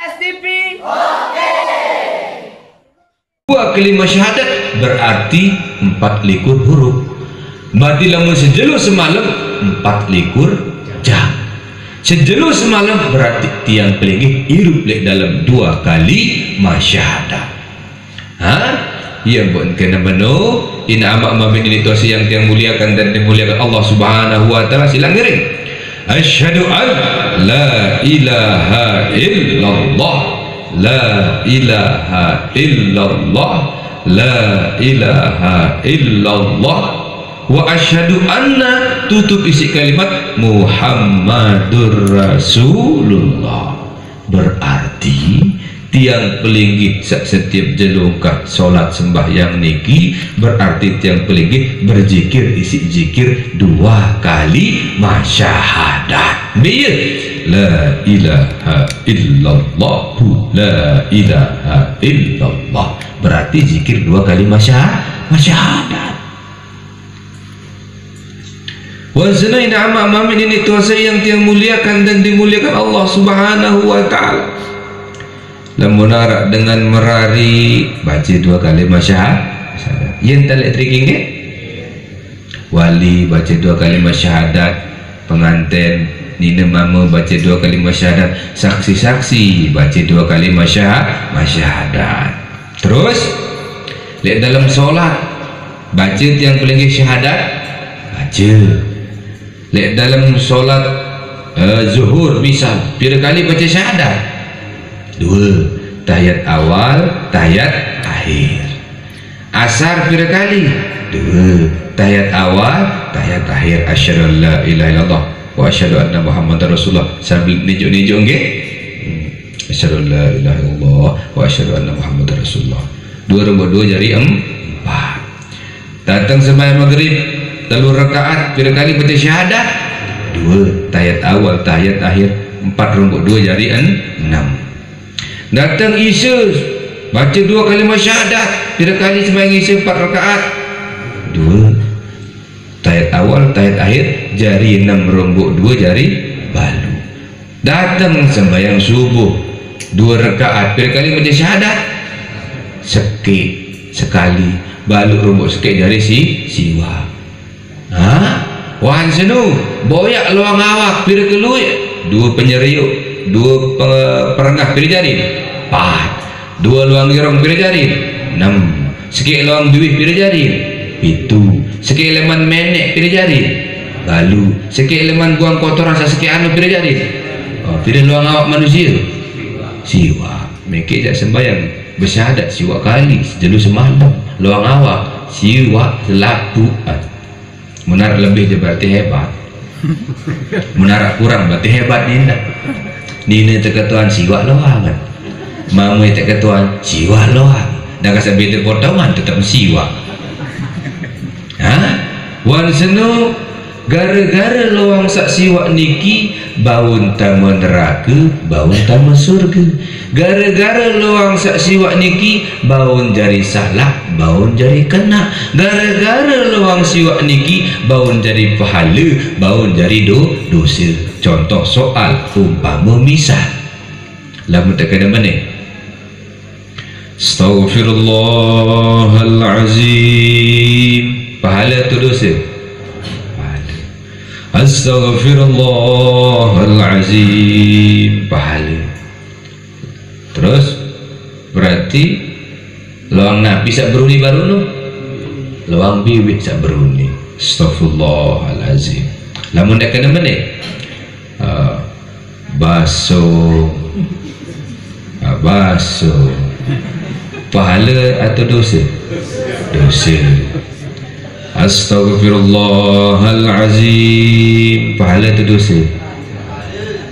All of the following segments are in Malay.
STP. Dua kalimat syahadat berarti 24 huruf. Berarti lamun sejelo semalam 24 jam. Sejelo semalam berarti tiang pelinggi hirup lek dalam 2 kali masyahadat. Yang buat kena mano ina amak mamin ini tuasi yang tiang muliakan dan dimuliakan Allah Subhanahu wa taala. Silang ngiring. Asyhadu an la ilaha illallah, la ilaha illallah, la ilaha illallah, wa asyhadu anna tutup isi kalimat Muhammadur Rasulullah. Berarti tiang pelinggi setiap jelungkah solat sembahyang niki berarti tiang pelinggi berzikir isi zikir 2 kali masyahadat. Biar la ilaha illallah, la ilaha illallah berarti zikir 2 kali masyahadat. Wazna ina amak mamin ini tuasa yang tiang muliakan dan dimuliakan Allah Subhanahu wa taala. Lamun arak dengan merari baca 2 kali masyahadat. Yang tak tricking ke? Wali baca 2 kali masyahadat, pengantin nina mama baca 2 kali masyahadat, saksi-saksi baca 2 kali masyahadat. Terus lihat dalam solat baca tiang pelinggi syahadat, baca. Lihat dalam solat zuhur misal pira kali baca syahadat? 2, tahiyat awal, tahiyat akhir. Asar pira kali? 2, tahiyat awal, tahiyat akhir. Asyhadu an la ilaha illallah wa asyhadu anna Muhammadar Rasulullah. Sambil nijuk-nijuk nggih. Asyhadu an la ilaha illallah wa asyhadu anna Muhammadar Rasulullah. 2 rambut 2 jari 4. Datang sembahyang maghrib 3 rakaat pira kali baca syahadat? 2, tahiyat awal, tahiyat akhir. 4 rambut 2 jari 6. Datang isya baca 2 kali masyahadat pira kali sembahyang isya 4 rakaat? 2, tahiyat awal, tahiyat akhir, jari 6 rambut 2 jari balu. Datang sembahyang subuh 2 rakaat pira kali baca syahadat? Sekit sekali, balu rambut sekit jari siwa. Wan senu boyak luang awak pira keluy? 2 penyeriuk, 2 perengah pira jari? 4. 2 luang girong pira jari? 6. Sikit luang bibih pira jari? 7. Sikit leman menek pira jari? Balu. Sikit leman buang kotoran sikit anu pira jari? Pira luang awak manusia? Siwa. Mekik jak sembahyang bersyahadat siwa kali sejelu semalam. Luang awak siwa selapu. Menarak lebih je berarti hebat. Menarak kurang berarti hebat Nina. Nina terketuan siwa loang kan. Mama terketuan siwa loang. Dah kasih beda potongan tetap siwa. Wan senu gara-gara loang sak siwa niki baun tamu neraka, baun tamu surga. Gara-gara loang sak siwa niki baun jari salah, baun jari kena. Gara-gara loang siwa niki baun jari pahala, baun jari dosa. Contoh soal umpama misal lamun tak kena mana? Astaghfirullahalazim. Pahala tu dosa? Pahala. Astaghfirullahalazim. Pahala. Terus berarti luang nabi sak beruni baru no, luang biwik sak beruni. Astaghfirullahalazim. Lamun dah kena mana? Basuh. Basuh. Pahala atau dosa? Dosa. Astaghfirullahalazim. Pahala atau dosa?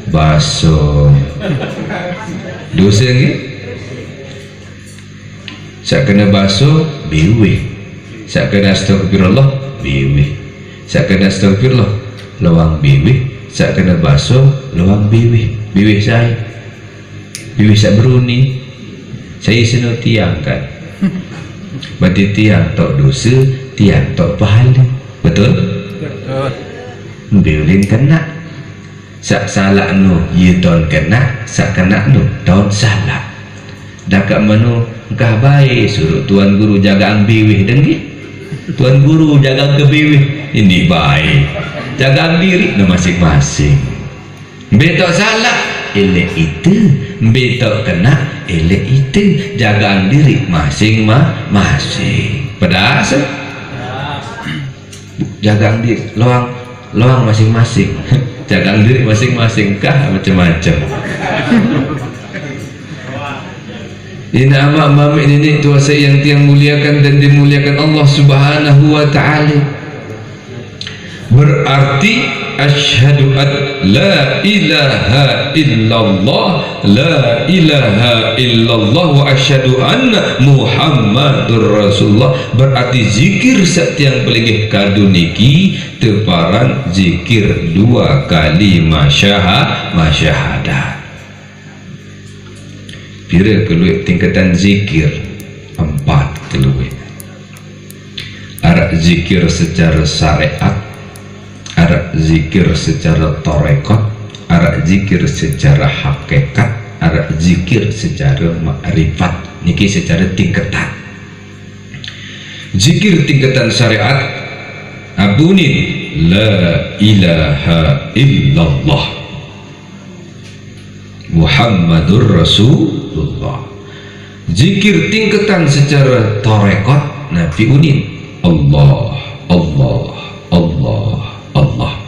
Basuh. Dosa ke? Sak kena basuh biwih, sak kena astagfirullah biwih, sak kena astagfirullah luang biwih, sak kena basuh luang biwih. Biwih saya, biwih sak beruni. Saya seno tiang kan. Berarti tiang tok dosa, tiang tok pahala. Betul? Betul. Biwih kena. sak salah nu ye don kena, sak kena nu don salah. Dak manu engkah baik suruh tuan guru jaga ang biwih dengki. Tuan guru jaga ke biwih ini baik. Jaga diri nu masing-masing. Betok salah elek itu, betok kena elek itu. Jaga diri masing-masing. Pedas? Jaga diri, loang masing-masing. Jaga diri masing-masing kah macam-macam. Ini ama ini tuasa yang tiang muliakan dan dimuliakan Allah Subhanahu wa taala. Berarti asyhadu an la ilaha illallah, la ilaha illallah wa asyhadu anna Muhammadur Rasulullah. Berarti zikir setiang peligih kaduniki teparan zikir 2 kali masyahadat. Pira keluar tingkatan zikir 4 keluar. Arak zikir secara syariat, arak zikir secara tarekat, arak zikir secara hakikat, arak zikir secara ma'rifat. Niki secara tingkatan. Zikir tingkatan syariat abunin la ilaha illallah Muhammadur Rasulullah. Zikir tingkatan secara tarekat Nabi unin Allah Allah Allah Allah.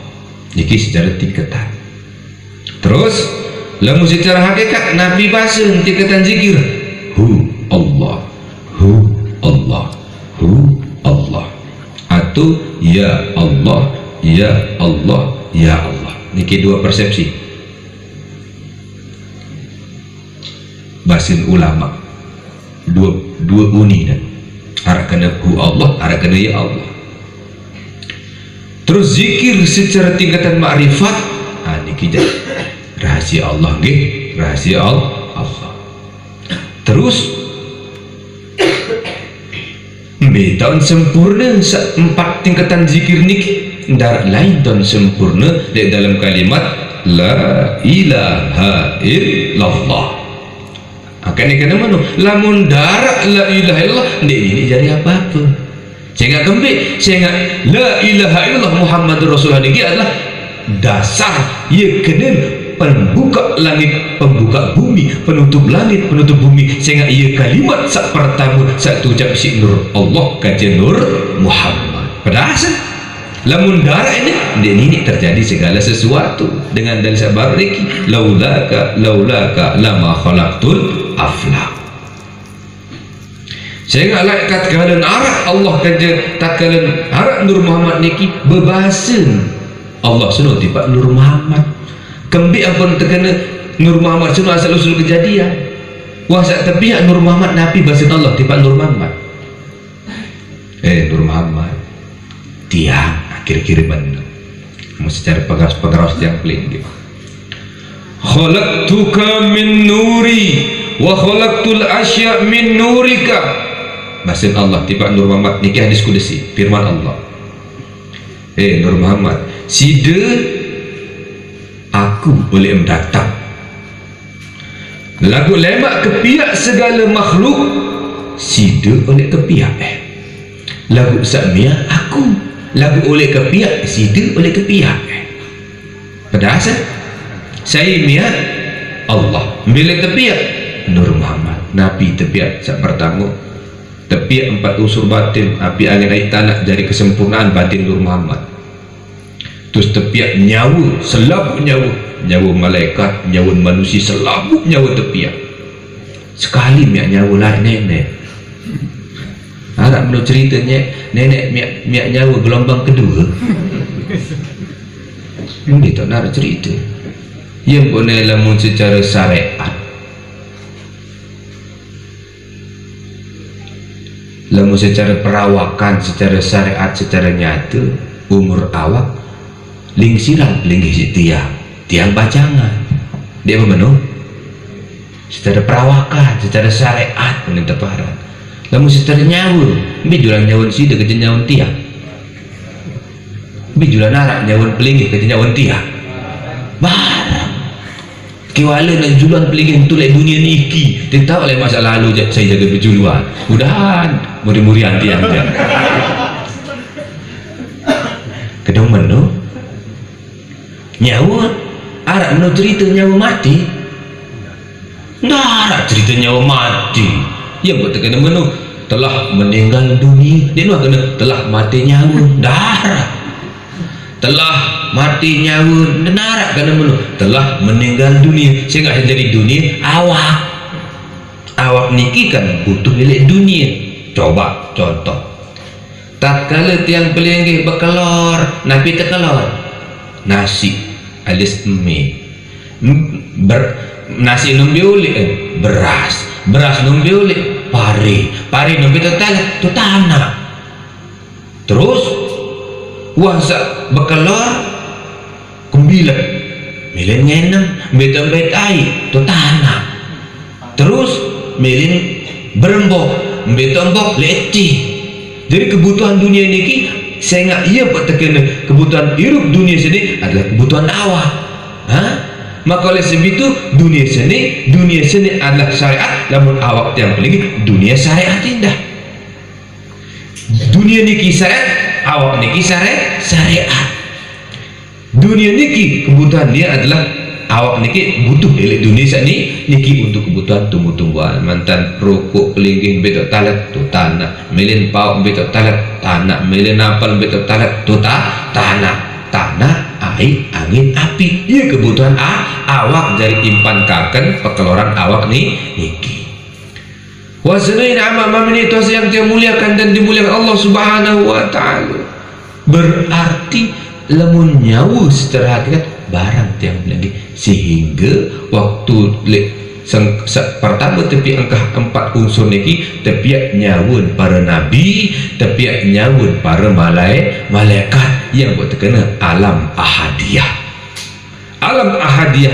Niki secara tingkatan. Terus lamun secara hakikat Nabi bahasa tingkatan zikir hu Allah hu Allah hu Allah atau ya Allah ya Allah ya Allah. Niki 2 persepsi basin ulama, dua uni dan arah kena hu Allah, arah kena ya Allah. Terus zikir secara tingkatan ma'rifat, niki rahasia Allah nggih, rahasia Allah. Terus tahun sempurna 4 tingkatan zikir niki ndak lain tahun sempurna di dalam kalimat la ilaha illallah. Akan kena mana? Lamun darak la ilaha illallah ndak ini jadi apa-apa. Sehingga kembali, sehingga la ilaha illallah Muhammadur Rasulullah ini adalah dasar ia kena pembuka langit, pembuka bumi, penutup langit, penutup bumi. Sehingga ia kalimat sak pertama satu ucap si nur Allah kajian nur Muhammad. Padahal lamun darah ini terjadi segala sesuatu dengan dalil sabar riki laulaka lama khalaqtul aflaq. Sehingga layak katakan arah Allah kaja takalan arah nur Muhammad niki bebahasan Allah sunuh tiba nur Muhammad kembi ampun terkena nur Muhammad sunuh asal usul kejadian wasa tepiak nur Muhammad Nabi bahasan Allah tiba nur Muhammad nur Muhammad tiang kira-kira benar secara pengaras yang peling gitu. Khalaqtuka min nuri wa khalaqtul asya min nurika. Bahasa Allah tiba nur Muhammad niki hadis kudusi firman Allah. Nur Muhammad sida aku boleh mendatang lagu lemak kepiak segala makhluk sida oleh kepiak lagu sakmia aku lagu oleh kepiak sida oleh kepiak pada asal saya miat Allah bila tepiak nur Muhammad Nabi tepiak sak pertama tepiak 4 unsur batin api angin air tanah dari kesempurnaan batin nur Muhammad. Terus tepiak nyawa selabut nyawa malaikat nyawa manusia selabut nyawa tepiak sekali miak nyawa lain nenek harap menurut ceritanya nenek miak nyawa gelombang kedua ini tak nak cerita yang boleh lamun secara syariat lamun secara perawakan secara syariat secara nyata umur awak lingsiran linggih tiang bacangan dia memenuh secara perawakan secara syariat penenteparan lamun secara nyawa bijulan nyawan sida kerja nyawan tiang bijulan arak nyawan pelinggih kerja nyawan tiang barang kiwala nak juluan pelingin tu lek dunia ni iki dia tahu oleh masa lalu saya jaga berjuluan mudahan muri-muri anti-anti kedong menu nyawa arak menu cerita nyawa mati arak cerita nyawa mati ya buat kena menu telah meninggal dunia dia nak kena telah mati nyawa darah telah mati nyawa nenarak kena menu telah meninggal dunia sehingga jadi dunia awak niki kan butuh milik dunia. Coba contoh tatkala tiang pelinggih berkelor nabi terkelor nasi alias mie nasi numbi uli beras numbi uli pari numbi tu tanah terus wasa berkelor kumbilan milin ngenem bet air tu tanah terus milin berembok bet leci. Jadi kebutuhan dunia ini saya nggak iya buat terkena kebutuhan hidup dunia sini adalah kebutuhan awak. Maka oleh sebab itu dunia sini adalah syariat, namun awak yang paling dunia syariat indah. Dunia niki syariat, awak niki syariat. Dunia niki kebutuhan dia adalah awak niki butuh elek dunia niki untuk kebutuhan tumbuh-tumbuhan mantan rokok pelinggih betok talat tu tanah milin pau betok talat tanah milin apel betok talat tu tanah air angin api ia kebutuhan awak dari impan kaken pekeluaran awak niki wasnain amal ini itu yang dia muliakan dan dimuliakan Allah Subhanahu wa taala berarti lemun nyawa secara hakikat barang tiang lagi sehingga waktu pertama tepi angkah 4 unsur niki tepiak nyawun para nabi tepiak nyawun para malaikat yang buat terkena alam ahadiyah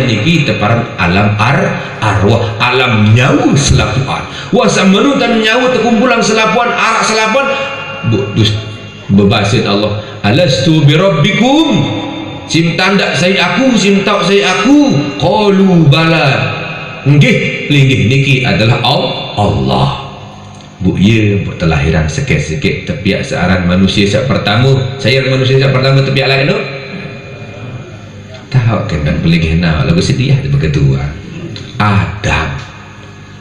niki teparan alam arwah alam nyawa selapuan wasa menutan nyawa terkumpulan selapuan arak selapuan bebasin Allah alastu birabbikum sim tanda saya aku sim tau saya aku qalu bala nggih linggih niki adalah Allah bu ye buat telahiran sikit-sikit tepiak searan manusia sak pertama saya manusia sak pertama tepiak lain no tahu kan dan pelinggih na lagu sedia tu begitu Adam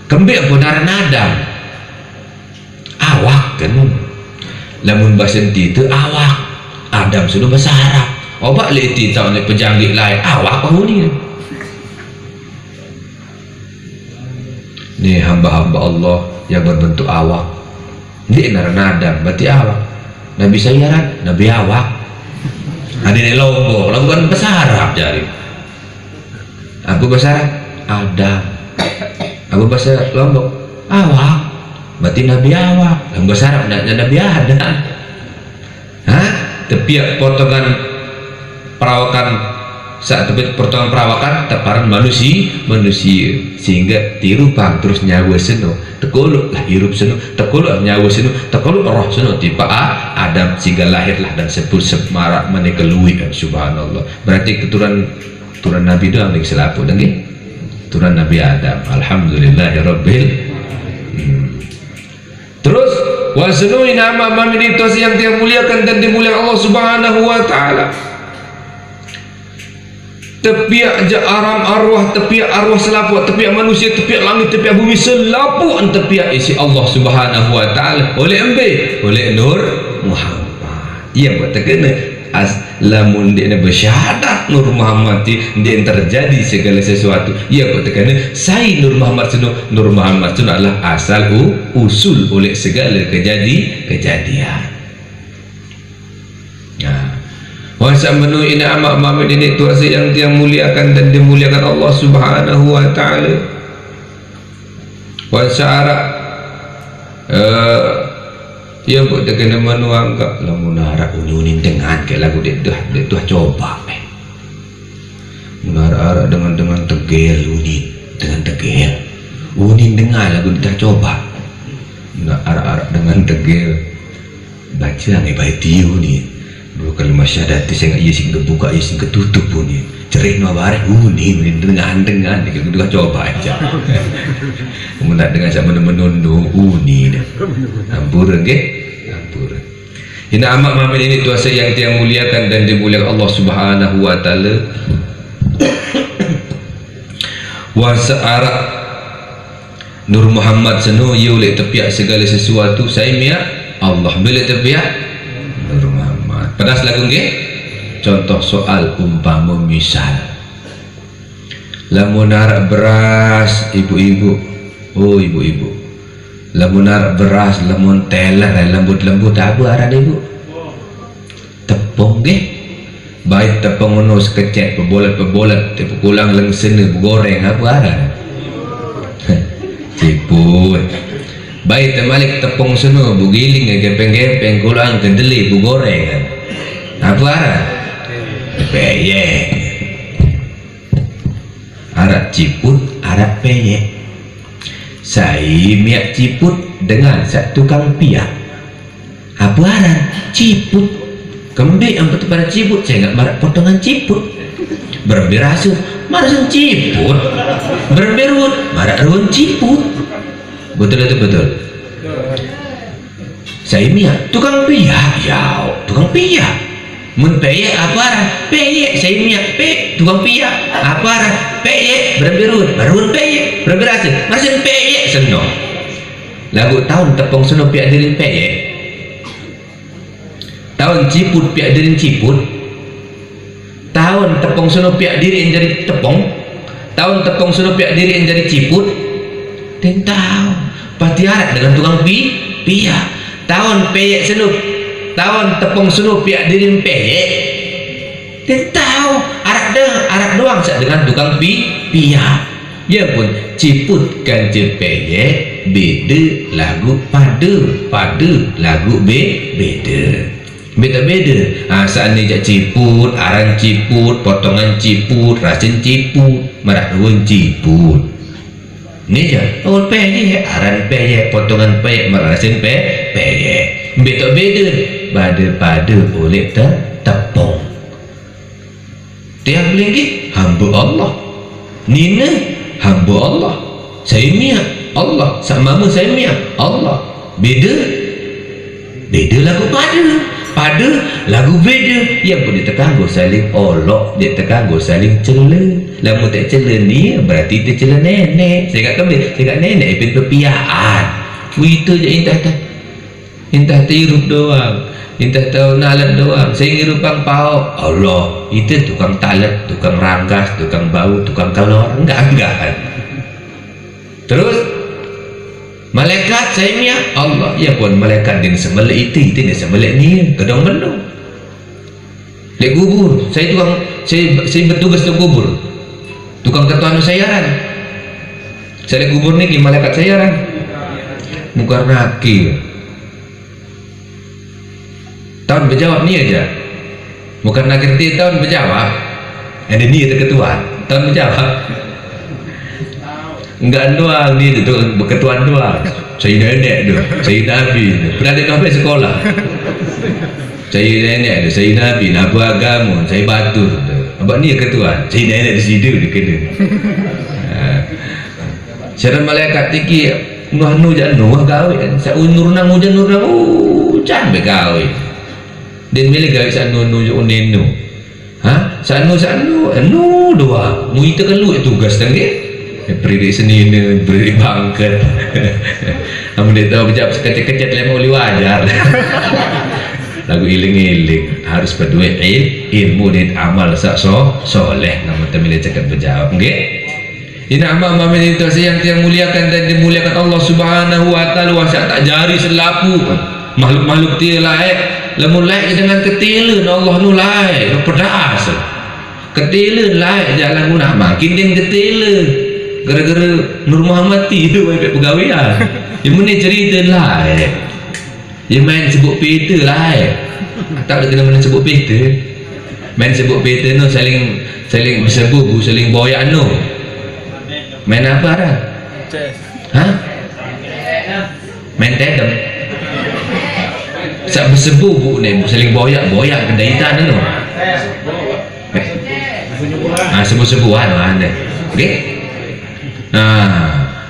kembik pun darah Adam awak kan lamun bahasa itu awak Adam sudah bahasa Arab obat leti tahu ni penjanggit lain awak apa ni hamba-hamba Allah yang berbentuk awak ni Adam berarti awak Nabi Sayyaran Nabi awak ada ni Lombok kan bahasa Arab jari apa bahasa Arab Adam apa bahasa Lombok awak berarti Nabi awak yang bahasa Arab Nabi Adam tepiak potongan perawakan saat potongan perawakan teparan manusia sehingga tiru pang terus nyawa seno tekolok lah hirup seno tekolok nyawa seno tekolok roh seno tiba Adam sehingga lahirlah dan sebut semarak menekelui dan subhanallah berarti keturunan Nabi doang yang selapu dengi keturunan Nabi Adam alhamdulillahirabbil terus wasnuin nama mamin itu yang dia muliakan dan dimuliakan Allah Subhanahu wa taala tepiak aram arwah tepiak arwah selapu tepiak manusia tepiak langit tepiak bumi selapu tepiak isi Allah Subhanahu wa taala oleh Nur Muhammad ia buat terkena lamun dia bersyahadat Nur Muhammad dia terjadi segala sesuatu ia buat terkena saya Nur Muhammad sunnah adalah asal usul oleh segala kejadian wasa menu ini amak mamid ini tuasa yang dia muliakan dan dimuliakan Allah Subhanahu wa taala wasa arak ia buat dia kena menu anggap lamun arak unin dengan ke lagu dia tuh coba arak dengan tegel unin dengan lagu dia coba arak dengan tegel baca ngai baik tiu ni dua kali masyarakat saya nggak sing kebuka sing ketutup pun ni cerik no bareng ni dengan kita coba aja nak dengan sama menunduk ni dah hampura ke hampura. Ina amak mamin ini tuasa yang tiang muliakan dan dimuliakan Allah Subhanahu wa taala. Warsa Arab Nur Muhammad senu ia boleh tepiak segala sesuatu saya miak Allah boleh tepiak Nur Muhammad. Pedas lagu ke? Contoh soal umpama misal lamun arep beras ibu-ibu, oh ibu-ibu lamun arep beras lamun teler lembut-lembut apa arah ibu? Tepung ke? Baik tepung ngono sekecek pebolat pulang lengsene goreng apa arah? Ciput. Baik temalik tepung seno bugiling gepeng-gepeng kulang kedeli bu goreng apa arah? Peyek. Arah ciput, arah peyek. Saya miak ciput dengan satu tukang piak. Apa arah? Ciput. Kemudian yang betul pada ciput saya enggak marah potongan ciput. Berberasu, marah ciput. Berberut, marah ruang ciput. Betul itu betul. Saya miak tukang piak, ya tukang piak. Mun peyek apa arah? Peyek saya miak tukang piak apa arah? Peyek berberut baru peyek berberasa masih peyek seno. Lagu tahun tepung seno piak dirin peyek. Tahun ciput piak dirin ciput. Tahun tepung seno piak diri yang jadi tepung. Tahun tepung seno piak diri yang jadi ciput. Dan tahu pasti arah dengan tukang piak. Tahun peyek seno tahun tepung seno piak dirin peyek. Dan tahu arak doang sak dengan tukang piak. Ya pun ciput kan peyek beda lagu pada lagu beda. Beda-beda. Saat ni jak ciput, arang ciput, potongan ciput, rasin ciput, marak ruang ciput. Ni je. Oh peyek, arang peyek, potongan peyek, marak rasin peyek. Beda-beda. Pada oleh tepung. Tiap lagi hamba Allah. Nina hamba Allah. Saya miak Allah. Sama mama saya miak Allah. Beda lagu pada lagu beda. Yang pun dia terkanggu saling olok, dia terkanggu saling cela. Lama tak cela ni berarti dia cela nenek. Saya kata nenek pun pepiaan. Itu je intah tirup doang, intah tahu nalat doang. Saya ngirupang pau Allah itu tukang talat, tukang ranggas, tukang bau, tukang kalor. Enggak. Terus malaikat saya miak Allah. Ya pun malaikat dia sembelih itu dia sembelih ni kedong mendung. Lek kubur saya bertugas di kubur. Tukang ketuan sayaran. Saya kubur ni malaikat sayaran. Muka nakir. Tahun berjawab ni aja. Bukan nak kerti tahun berjawab. Ada ni ketua. Tahun berjawab. Enggak doang ni tu berketuan doang. Saya nenek tu, saya nabi tu. Pernah ada sampai sekolah. Saya nenek tu, saya nabi, nabi agama, saya batu tu. Abang ni ketuan. Saya nenek di situ dia kena. Cara malaikat tinggi nu jangan gawe. Saya nurnang hujan hujan begawe. Dan bila gawe sanu nenu. Sanu doang. Mu itu kan lu tugas tangge. Beri seni ni, beri bangket. Kamu dia tahu berjawab sekecet-kecet lemah oleh wajar. Lagu iling-iling harus berdua ilmu dan amal soleh. Nama temile cakap berjawab. Okay? Ini amal itu yang muliakan dan dimuliakan Allah Subhanahu wa taala. Wasa tak jari selapu makhluk-makhluk dia lain. Lamun lain dengan ketila Allah nu lain, nu pedas. Ketila lain jalan guna makin dia ketila. Gara-gara Nur Muhammad tu pegawaian. Yang mana cerita lain. Yang main sebut peta lain. Tak ada kena mana sebut peta. Main sebut peta nu saling bersebu, saling boyak nu. Main apa dah? Main tedem. Sak bersebu bu ni saling boyak kedai tan tu. Sebuah-sebuhan mana. Okey.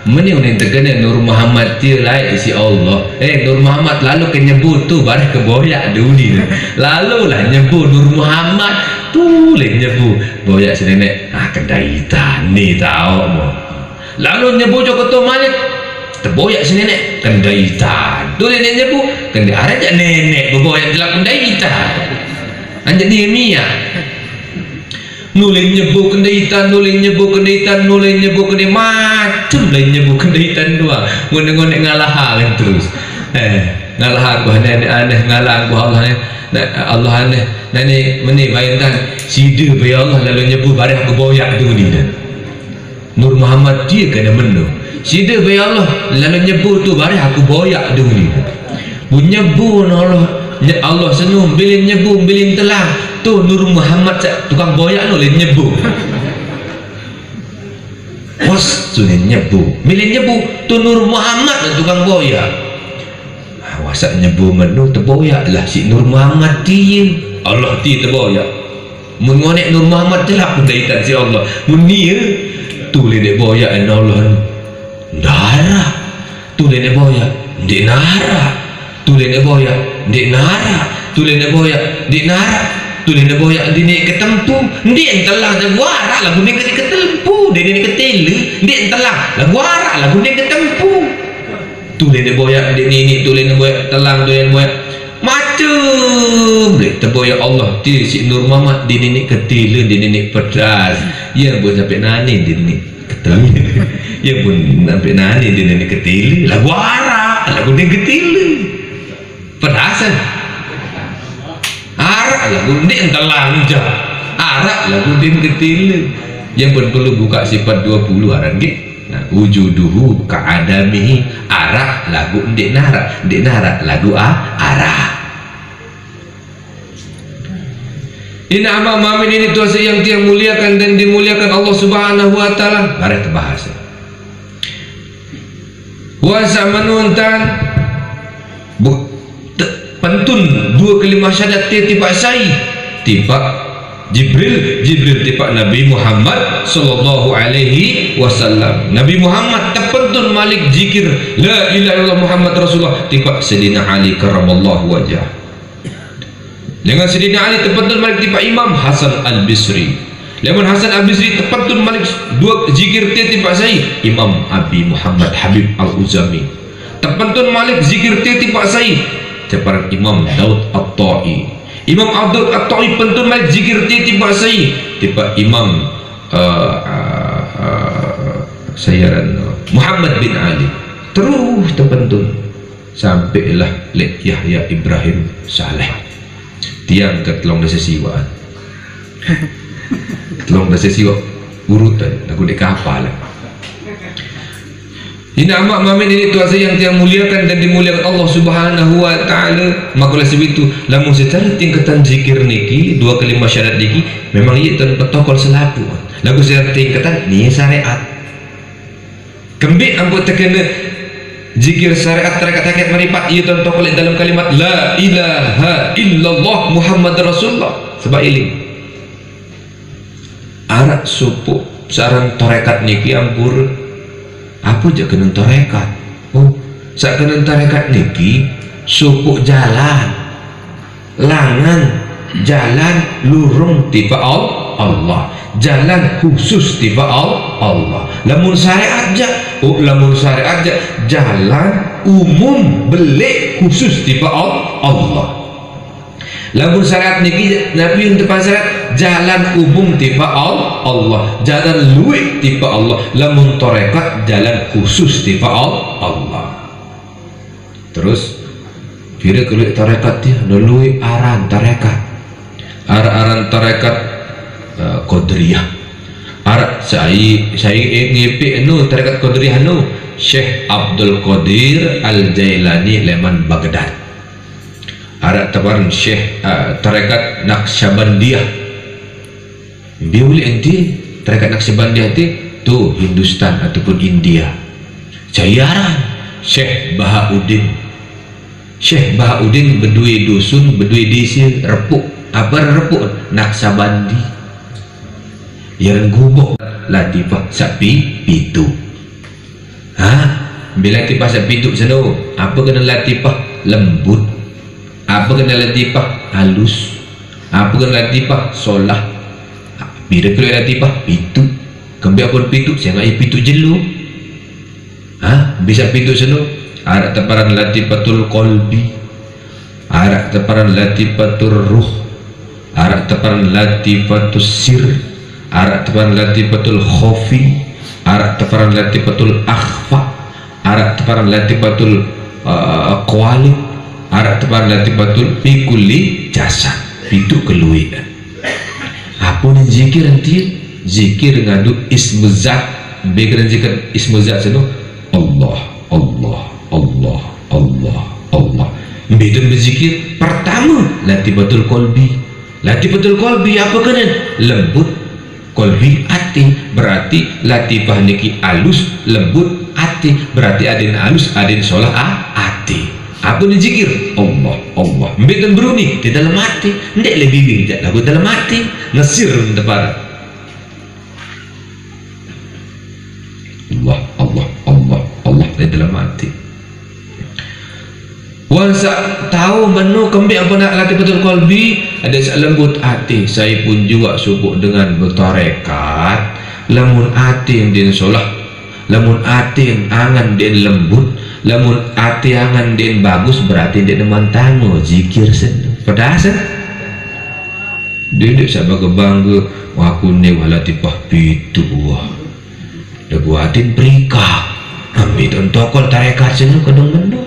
Meni unin terkena Nur Muhammad dia lain isi Allah. Nur Muhammad lalu ke nyebut tu barang ke boyak duli. Lalu lah nyebut Nur Muhammad tu le nyebut boyak si nenek. Kedai hitam ni tahu mo. Lalu nyebut Joko Tok Malik terboyak si nenek kedai hitam. Tu nenek nyebut kedai ada je nenek berboyak dalam kedai hitam. Anjak dia Mia. Nulin nyebut kendaitan, nulin nyebut kendaitan, nulin nyebut kendaitan, macam lah nyebut kendaitan dua. Ngonek-ngonek ngalah kan terus. Ngalah aku aneh ngalah aku Allah aneh. Nani meni bayangkan sida bay Allah lalu nyebut barang aku boyak tu ni. Nur Muhammad dia kena menu. Sida bay Allah lalu nyebut tu barang aku boyak tu ni. Bu nyebut Allah senung bilin nyebut bilin telang tu Nur Muhammad tukang boyak no le nyebu. Was tu le nyebu. Bilin nyebu tu Nur Muhammad tukang boyak. Wasak nyebu menu terboyak lah si Nur Muhammad dia. Allah dia terboyak. Mun ngonek Nur Muhammad telah pendaitan si Allah. Mun dia tu le dek boyak Allah. Darah. Tu le dek boyak. Dek nara. Tu le dek boyak. Dek nara. Tu le dek boyak. Dek nara. Tu dia boyak dia naik ke tempu dia telah jaguarak lagu dia ke tempu dia naik ke tele dia telah jaguarak lagu dia ke tempu tu dia boyak dia ni tu dia boyak telang tu dia boyak macam boleh terboyak Allah dia si Nur Muhammad dia naik ke tele dia naik pedas ya pun sampai nani dia naik ke tele ya pun sampai nani dia naik ke tele jaguarak lagu dia ke tele pedasan arak lagu dia telang je arak lagu dia ketil yang pun perlu buka sifat 20 aran ke wujuduhu ka'adamihi arak lagu dia narak lagu arak Inna amma mamin ini tuasa yang dia muliakan dan dimuliakan Allah subhanahu wa ta'ala mari terbahasa wasa menuntan pantun dua kalimah syahadat tiba sai tiba Jibril tiba Nabi Muhammad sallallahu alaihi wasallam. Nabi Muhammad terpentun malik zikir la ilaha illallah Muhammad Rasulullah tiba Sayyidina Ali karramallahu wajah. Dengan Sayyidina Ali terpentun malik tiba Imam Hasan Al-Bisri. Lamun Hasan Al-Bisri terpentun malik dua zikir tiba sai Imam Abi Muhammad Habib Al-Uzami. Terpentun malik zikir tiba sai seperti Imam Daud At-Ta'i. Imam Daud At-Ta'i pentun malik zikir tiba sai tiba Imam sayaran Muhammad bin Ali terus terpentun sampailah lek Yahya Ibrahim Saleh tiang ke telong desa siwaan telong desa siwa urutan aku dek kapal lah. Ini amak mamin ini tuasa yang dia muliakan dan dimuliakan Allah subhanahu wa ta'ala. Maka oleh sebab itu lamun secara tingkatan zikir niki dua kalimah syahadat niki memang ia protokol selapu lagu secara tingkatan ni syariat kembik ampun terkena zikir syariat terkait maripat ia protokol dalam kalimat la ilaha illallah Muhammad Rasulullah sebab iling arak supu sarang tarekat niki ampur apa je kena tarekat sak kena tarekat niki supuk jalan langan jalan lurung tiba Allah jalan khusus tiba Allah lamun syariat aja lamun syariat aja jalan umum belik khusus tiba Allah lamun syariat niki Nabi yang depan syariat jalan umum tiba Allah jalan luik tiba Allah lamun tarekat jalan khusus tiba Allah terus bila keluik tarekat dia luik aran tarekat aran tarekat Qadiriyah arak saya ngepik tarekat Qadiriyah Syekh Abdul Qadir Al-Jailani Leman Baghdad arak tabaran Syekh tarekat Naqsyabandiyah biuli enti tarekat Naqsyabandiyah tu Hindustan ataupun India cayaran Syekh Bahauddin berdua dusun berdua desa repuk apa repuk Naqsyabandi yang gubuk latifah sapi pitu. Bila latifah sapi pitu seno, apa kena latifah lembut, apa kena latifah halus, apa kena latifah solah. Bila keluar latifah pitu, kembali pun pitu, saya ngai pitu jelu. Bisa pitu seno, arak teparan latifatul qalbi, arak teparan latifatul ruh, arak teparan latifatul sir, arak teparan latifatul khofi, arak teparan latifatul akhfa, arak teparan latifatul qawalib, arak teparan latifatul fikuli jasad. Itu keluian apa yang zikir nanti zikir ngadu ismuzat background zikir ismuzat itu Allah Allah Allah Allah Allah. Beda berzikir pertama latifatul qalbi. Latifatul qalbi apa kena lembut qalbi hati, berarti latifah niki alus lembut hati, berarti adin alus adin solah hati. Apa ni zikir Allah Allah. Beda beruni di dalam hati, ndak lebih beda lagu dalam hati ngasir depan Allah Allah Allah Allah di dalam hati. Wansa tahu menu kembali apa nak latifatul qalbi ada lembut hati. Saya pun juga subuk dengan bertarekat lamun hati yang din solah, lamun hati yang angan din lembut, lamun hati angan din bagus, berarti dia deman tango zikir sen pedas dia sabak bangga aku ni latifah pitu wah dah buatin perika ambil tontokol tarekat sen kadang menu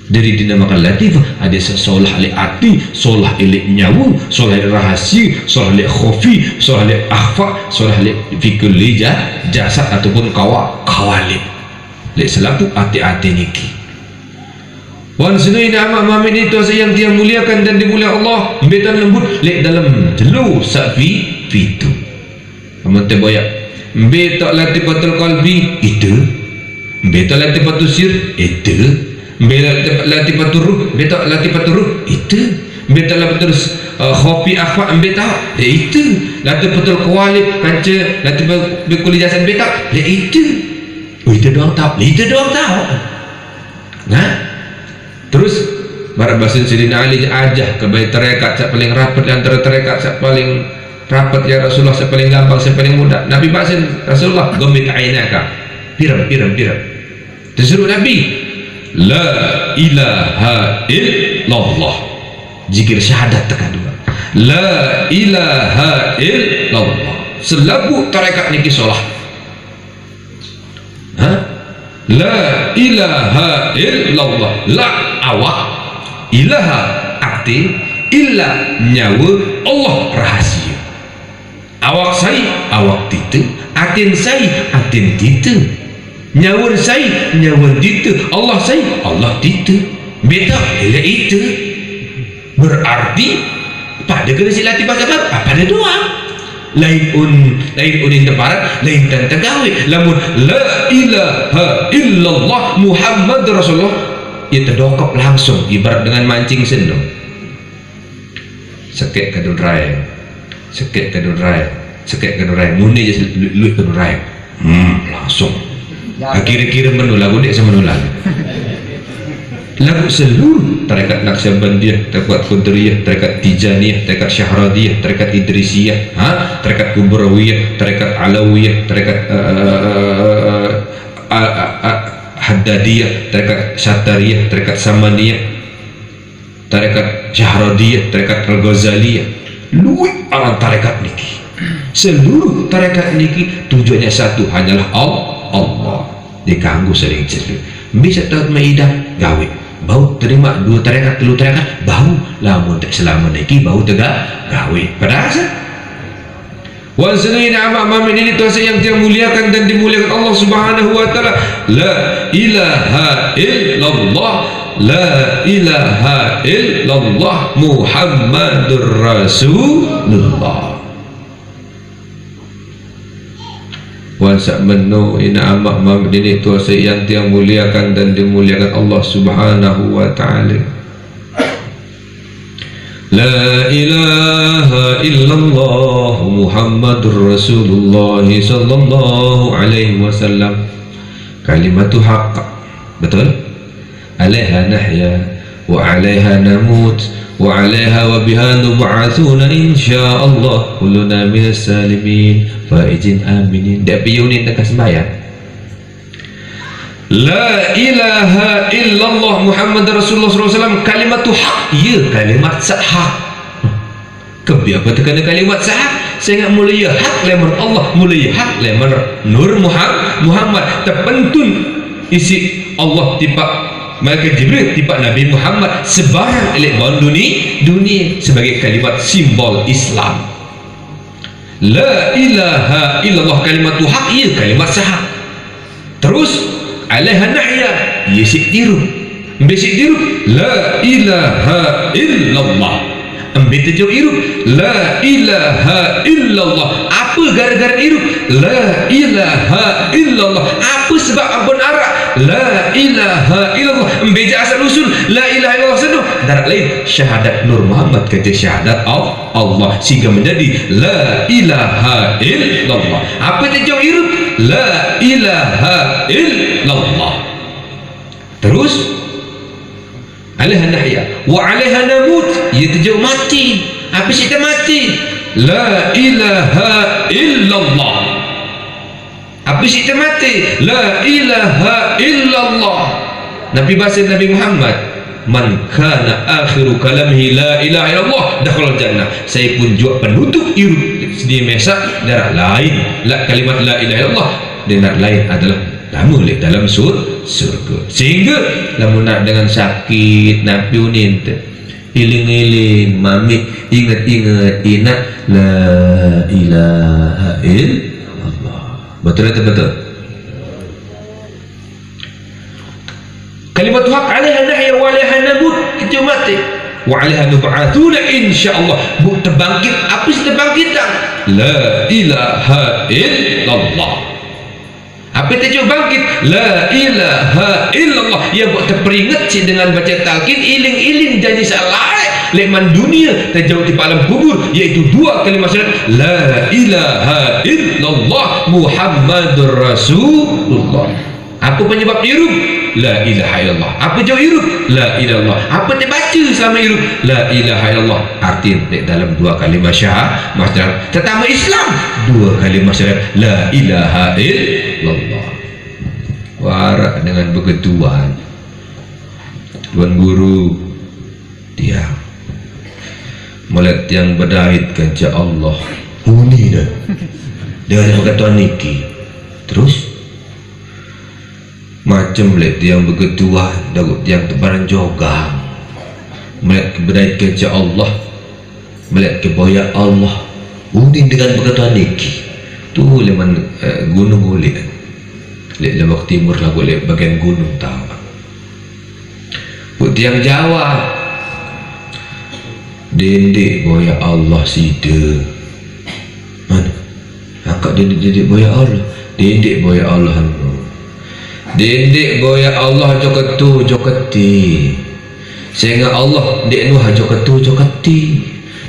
dari dinamakan latifah ada solah li hati, solah li nyawu, solah li rahasi, solah li khofi, solah li akhfa, solah li fikul li jasad ataupun kawalib li selaku hati-hati niki. Wan sunai nama mamin itu yang dia muliakan dan dimuliakan Allah betan lembut li dalam jelu sapi fitu amun te boyak betak latifatul qalbi itu betak latifatul sir itu latifatul ruh, betak latifatul ruh itu, betak latifatul khofi akhfa betak itu, latifatul qawalib kanca latifatul kulli jasad betak itu. Itu doang tahu, itu doang tahu. Nah, terus barat basin Sidina Ali ajah ke bait tarekat sak paling rapat antara tarekat sak paling rapat ya Rasulullah, sak paling gampang, sak paling mudah. Nabi basin Rasulullah gomit ainaka. Piram. Disuruh Nabi la ilaha illallah zikir syahadat kedua la ilaha illallah selabu tarekat niki solah la ilaha illallah la awak ilaha arti illa nyawa Allah rahasia awak saya awak titu atin saya atin titu nyawa saya nyawa itu Allah saya Allah itu beta bila itu berarti pada kena silati pasal pada doa lain unin teparat lain dan tegawe lamun la ilaha illallah Muhammad Rasulullah ia terdokap langsung ibarat dengan mancing sendok sekek kadun raya muni je luit kadun raya langsung kira-kira menu lagu dia sama nulang lagu seluruh tarekat Naqsyabandiyah, tarekat Qadariyah, tarekat Tijaniyah, tarekat Syahradiyah, tarekat Idrisiyah, tarekat Kubrawiyah, tarekat Alawiyah, tarekat Haddadiyah, tarekat Syatariyah, tarekat Samaniyah, tarekat Syahradiyah, tarekat Al-Ghazaliyah, luwih orang tarekat niki. Seluruh tarekat niki tujuannya satu, hanyalah Allah. Diganggu sering cerita bisa tahu maidah gawe bau terima dua tarekat telu tarekat bau lamun tak selama niki bau tegak gawe padahal wa sunain amamin ini tuasa yang dia muliakan dan dimuliakan Allah Subhanahu wa taala la ilaha illallah la ilaha illallah Muhammadur Rasulullah. Wansak menu ina amak mam dini tuasa yang dia muliakan dan dimuliakan Allah Subhanahu wa taala. La ilaha illallah Muhammadur Rasulullah sallallahu alaihi wasallam. Kalimatu haqq. Betul? Alaiha nahya wa alaiha namut wa alaiha wa biha nub'atsuna insyaallah kulluna minas salimin faizin aminin. Dak piyunin dekat sembahyang. La ilaha illallah Muhammad Rasulullah SAW. Kalimatu haq. Ya, kalimat sahak. Kebi apa tekana kalimat sahak? Saya ingat mulia hak lemar Allah, mulia hak lemar Nur Muhammad. Terpentun isi Allah tipak malaikat Jibril tipak Nabi Muhammad sebarang elek bawah dunia sebagai kalimat simbol Islam. La ilaha illallah kalimatu haq. Ya, kalimat sahak. Terus alaiha nahya, yesik tiru mbesik tiru la ilaha illallah, ambil tujuh irup la ilaha illallah. Apa gara-gara irup la ilaha illallah? Apa sebab abun arak la ilaha illallah? Ambil asal usul la ilaha illallah senuh darat lain syahadat Nur Muhammad kata syahadat Allah sehingga menjadi la ilaha illallah. Apa tujuh irup la ilaha illallah. Terus alaiha nahya wa alaiha namut, ia tujuh mati. Apa sih kita mati? La ilaha illallah. Apa sih kita mati? La ilaha illallah. Nabi bahasa Nabi Muhammad, man kana akhiru kalamihi la ilaha illallah dakhala jannah. Saya pun juga penutup hidup di mesa darah lain la kalimat la ilaha illallah dan lain adalah lama dalam surga. Sehingga lamun nak dengan sakit Nabi unin iling-iling mami ingat-ingat ingat la ilaha illallah. Betul atau betul? Kalimat haq alaiha nahya wa alaiha namut, kita mati wa alaiha nub'atsuna insyaallah. Bu terbangkit. Apa sih terbangkitan? La ilaha illallah. Apa tujuh bangkit? La ilaha illallah. Ya buat terperingat si dengan baca talqin iling-iling janji salah leman dunia terjauh di alam kubur, iaitu dua kalimat syahadat la ilaha illallah Muhammadur Rasulullah. Apa penyebab hirup? La ilaha illallah. Apa jauh hirup? La ilallah. Apa terbaca selama hirup? La ilaha illallah. Arti dalam dua kalimat syahadat terutama Islam dua kalimat syahadat la ilaha illallah. Warak dengan begituan Tuan Guru dia melihat yang berdait kerja Allah huni dah dengan perkataan niki. Terus macam melihat yang begituan dagut yang tebaran jogang melihat berdait kerja Allah, melihat keboya Allah huni dengan perkataan niki. Tu leman gunung ulik lek lembak timur lah boleh bagian gunung tahu buat yang Jawa dendek boya Allah sida mana angkat dendek boya Allah, dendek boya Allah dendek boya Allah joketu joketi sehingga Allah dek nuh joketu joketi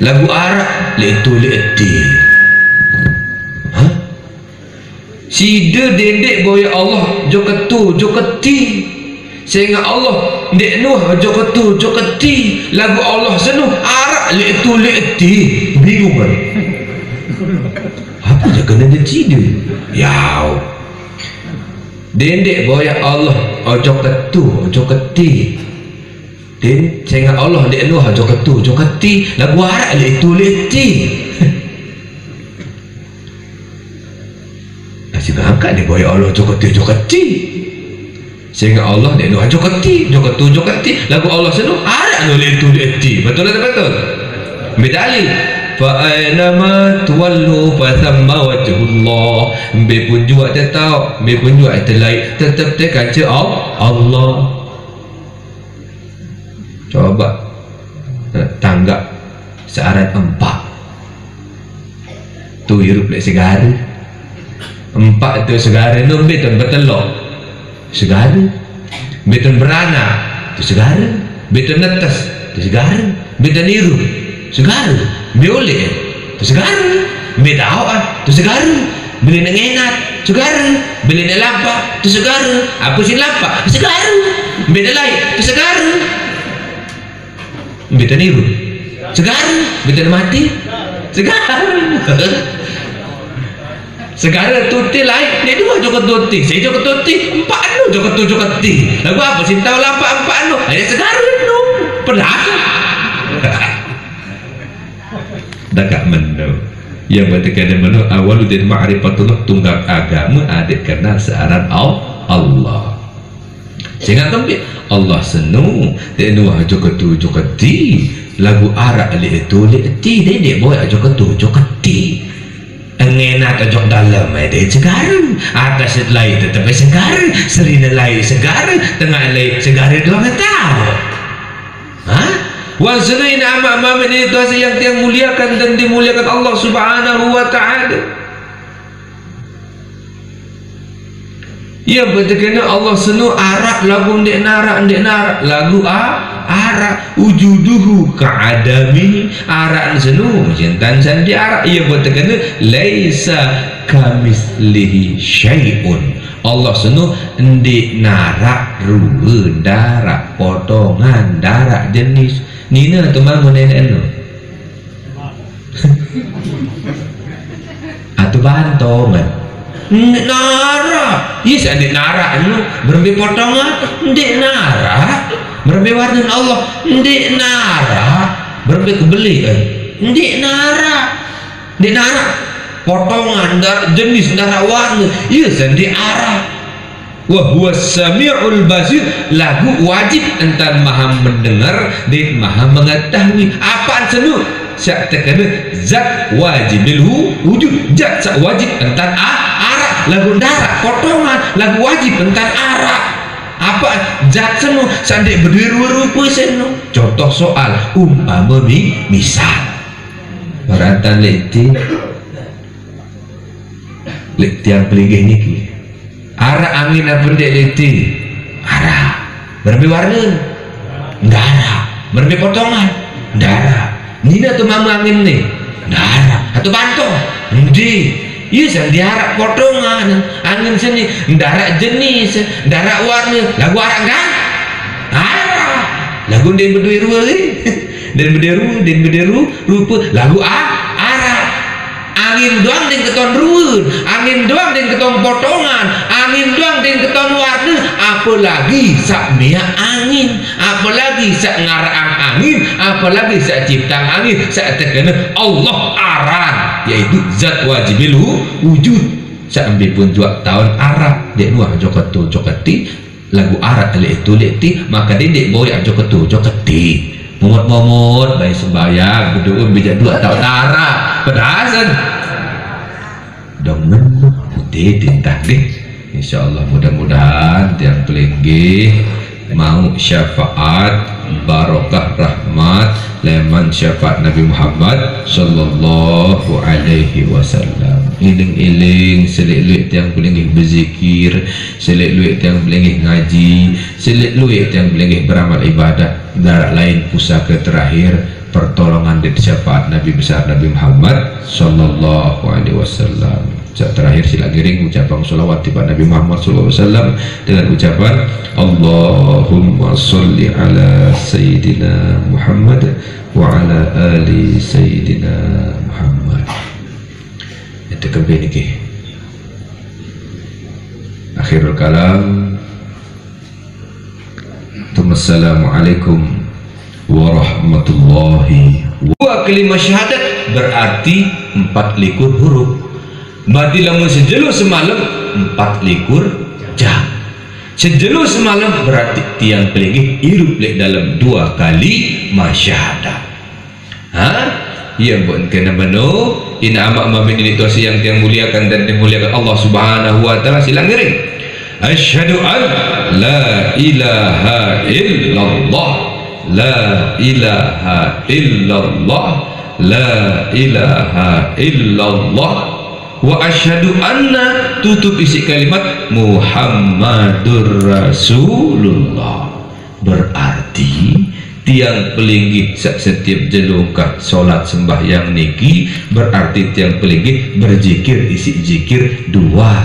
lagu Arab lek tu lek ti sida dendek boya Allah joketu joketi sehingga Allah dek nuh joketu joketi lagu Allah senuh arak lek tu lek ti bingung kan apa je kena dia sida yau dendek boya Allah joketu joketi den sehingga Allah dek nuh joketu joketi lagu arak lek tu lek ti sehingga angkat dia boya Allah joketi sehingga Allah dia nuh joketi lagu Allah senuh arak noleh tu leti. Betul atau betul? Bedalil fa aina tuwallu fa thamma wajhullah. Be pun juga dia tahu, be pun juga terlain tetap terkaca Allah. Coba tanggap searan 4 tu hirup lek segara 4 tu segara tu betul betelok segara betul beranak tu segara betul netes tu segara betul niru segara bioleh tu segara bedawah tu segara beli nak enat segara beli nak lapak tu segara apa sih lapak segara beda lain tu segara beda niru segara beda mati segara segara tuti lain dia dua jokat tuti saya jokat tuti empat anu jokat tu jokat ti lagu apa sih tahu lapak empat anu ada segara tu pedas dekat menu yang bertekan menu awaludin ma'rifatullah tunggal agama adik kenal searan Allah sehingga tempat Allah senung dia nuah jokat tu jokat ti lagu arak li itu li ti dia boy jokat tu jokat ti engenak ajok dalam ada segara atas lain tetapi segara serina lain segara tengah lain segara doang tahu ha wa sunaina amma ini itu yang muliakan dan dimuliakan Allah Subhanahu wa taala. Ya betul Allah senu arak lagu ndek narak lagu arak wujuduhu ka'adami arak senu cintan sandi arak ia betul laisa kamislihi syai'un Allah senu ndek narak ruhe darak potongan darak jenis nina tu bangun nenek no atau bantongan nara yes adik nara anu berbe potongan ndek nara berbe warna Allah ndek nara berbe kebeli ndek nara potongan darah jenis darah warna yes ndek arah wa huwa sami'ul basir lagu wajib entan maha mendengar dan maha mengetahui apa senu syak terkena zat wajibil wujud zat sak wajib entan lagu darah potongan lagu wajib tentang arak apa zat senu sandek berdiri-rupa senu contoh soal umpama misal baratan leti yang peligih niki arak angin apa dek leti arak berbe warna darah berbe potongan darah nina tu mama angin ni darah atau bantong ndi iya sang diarak potongan angin seni darak jenis darak warna lagu arak kan arak lagu den berdua den berdua rupa lagu arak angin doang den keton ruun angin doang den keton potongan angin doang den keton warna apalagi sak miak angin apalagi sak ngarang angin apalagi sak ciptang angin sak terkena Allah aran yaitu zat wajibil wujud sampai pun jual tahun Arab dek nuah joketu joketi lagu Arab itu leti maka dia dek boy joketu joketi momot bayi sembahyang berdoa bijak 2 tahun Arab pedasan dong putih tintah deh insyaallah mudah-mudahan tiang pelinggi mau syafaat barokah rahmat leman syafaat Nabi Muhammad sallallahu alaihi wasallam iling-iling selik-luik tiang pelingih berzikir selik-luik tiang pelingih ngaji selik-luik tiang pelingih beramal ibadah darat lain pusaka terakhir pertolongan dan syafaat Nabi besar Nabi Muhammad sallallahu alaihi wasallam. Terakhir sila giring ucapan salawat tiba Nabi Muhammad SAW dengan ucapan Allahumma salli ala Sayyidina Muhammad wa ala ali Sayyidina Muhammad. Itu kembali ke akhirul kalam. Assalamualaikum warahmatullahi wa kalimah syahadat berarti 24 huruf. Berarti lamun sejelur semalam 24 jam. Sejelur semalam berarti tiang pelingih hirup lek dalam 2 kali masyahadat. Yang buat kena bano ina amak mamin ini tuasi yang tiang muliakan dan dimuliakan Allah Subhanahu wa taala silang giring. Asyhadu an la ilaha illallah la ilaha illallah la ilaha illallah wa asyhadu anna tutup isi kalimat Muhammadur Rasulullah berarti tiang pelinggih setiap jelungkah solat sembahyang niki berarti tiang pelinggih berzikir isi zikir 2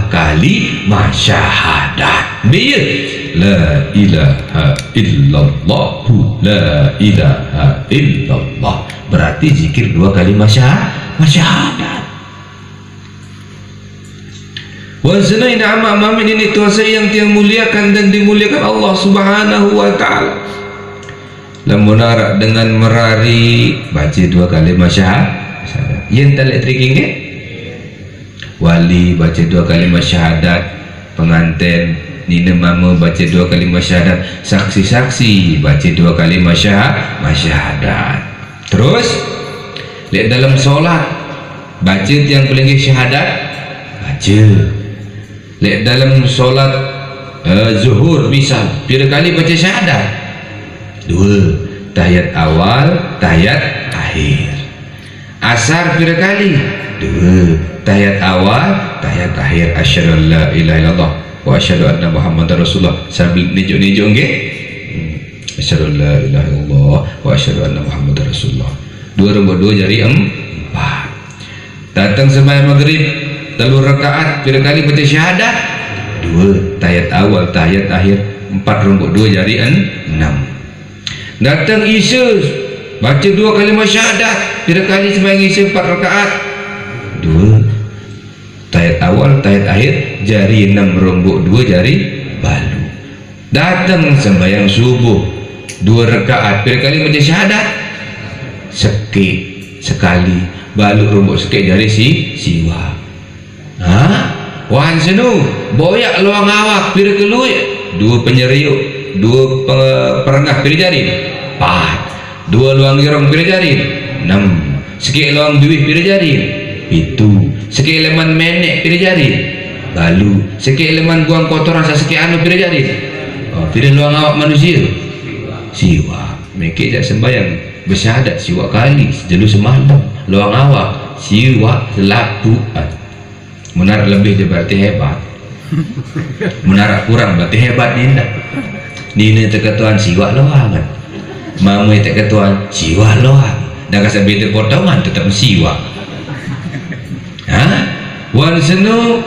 kali masyahadat. Biar la ilaha illallah, la ilaha illallah, berarti zikir 2 kali masyahadat. Wansanain amin ini Tuhan saya yang tiang muliakan dan dimuliakan Allah Subhanahu wa ta'ala. Lamun arak dengan merari baca 2 kali masyahadat. Yang tak tricking ke? Wali baca 2 kali masyahadat, pengantin nina mama baca 2 kali masyahadat, saksi-saksi baca 2 kali masyahadat. Terus lihat dalam solat baca tiang pelinggih syahadat, baca. Lihat dalam solat zuhur misal pira kali baca syahadat? 2, tahiyat awal, tahiyat akhir. Asar pira kali? 2, tahiyat awal, tahiyat akhir. Asyhadu an la ilaha illallah wa asyhadu anna muhammadar rasulullah, sambil nijuk-nijuk nggih. Asyhadu an la ilaha illallah wa asyhadu anna muhammadar rasulullah. 2 rambut 2 jari 4. Datang sembahyang maghrib 3 rakaat pira kali baca syahadat? 2, tahiyat awal, tahiyat akhir. 4 rambut 2 jari 6. Datang isya baca 2 kali masyahadat pira kali sembahyang isya 4 rakaat? 2, tahiyat awal, tahiyat akhir, jari 6 rambut 2 jari balu. Datang sembahyang subuh 2 rakaat pira kali baca syahadat? Sekali, balu rambut sekik jari siwa. Wan senu boyak luang awak pira keluy? 2 penyeriuk, 2 perengah pira jari? 4. 2 luang girong pira jari? 6. Sikit luang bibih pira jari? 7. Sikit leman menek pira jari? Balu. Sikit leman buang kotoran sasikit anu pira jari? Pira luang awak manusia? Siwa. Mekik jak sembahyang bersyahadat siwa kali sejelu semalam. Luang awak siwa selapu. Menarak lebih dia berarti hebat, menarak kurang berarti hebat Nina. Nina terketuan siwa loangan, mama terketuan siwa loang. Dah kasih beda potongan tetap siwa. Wan senu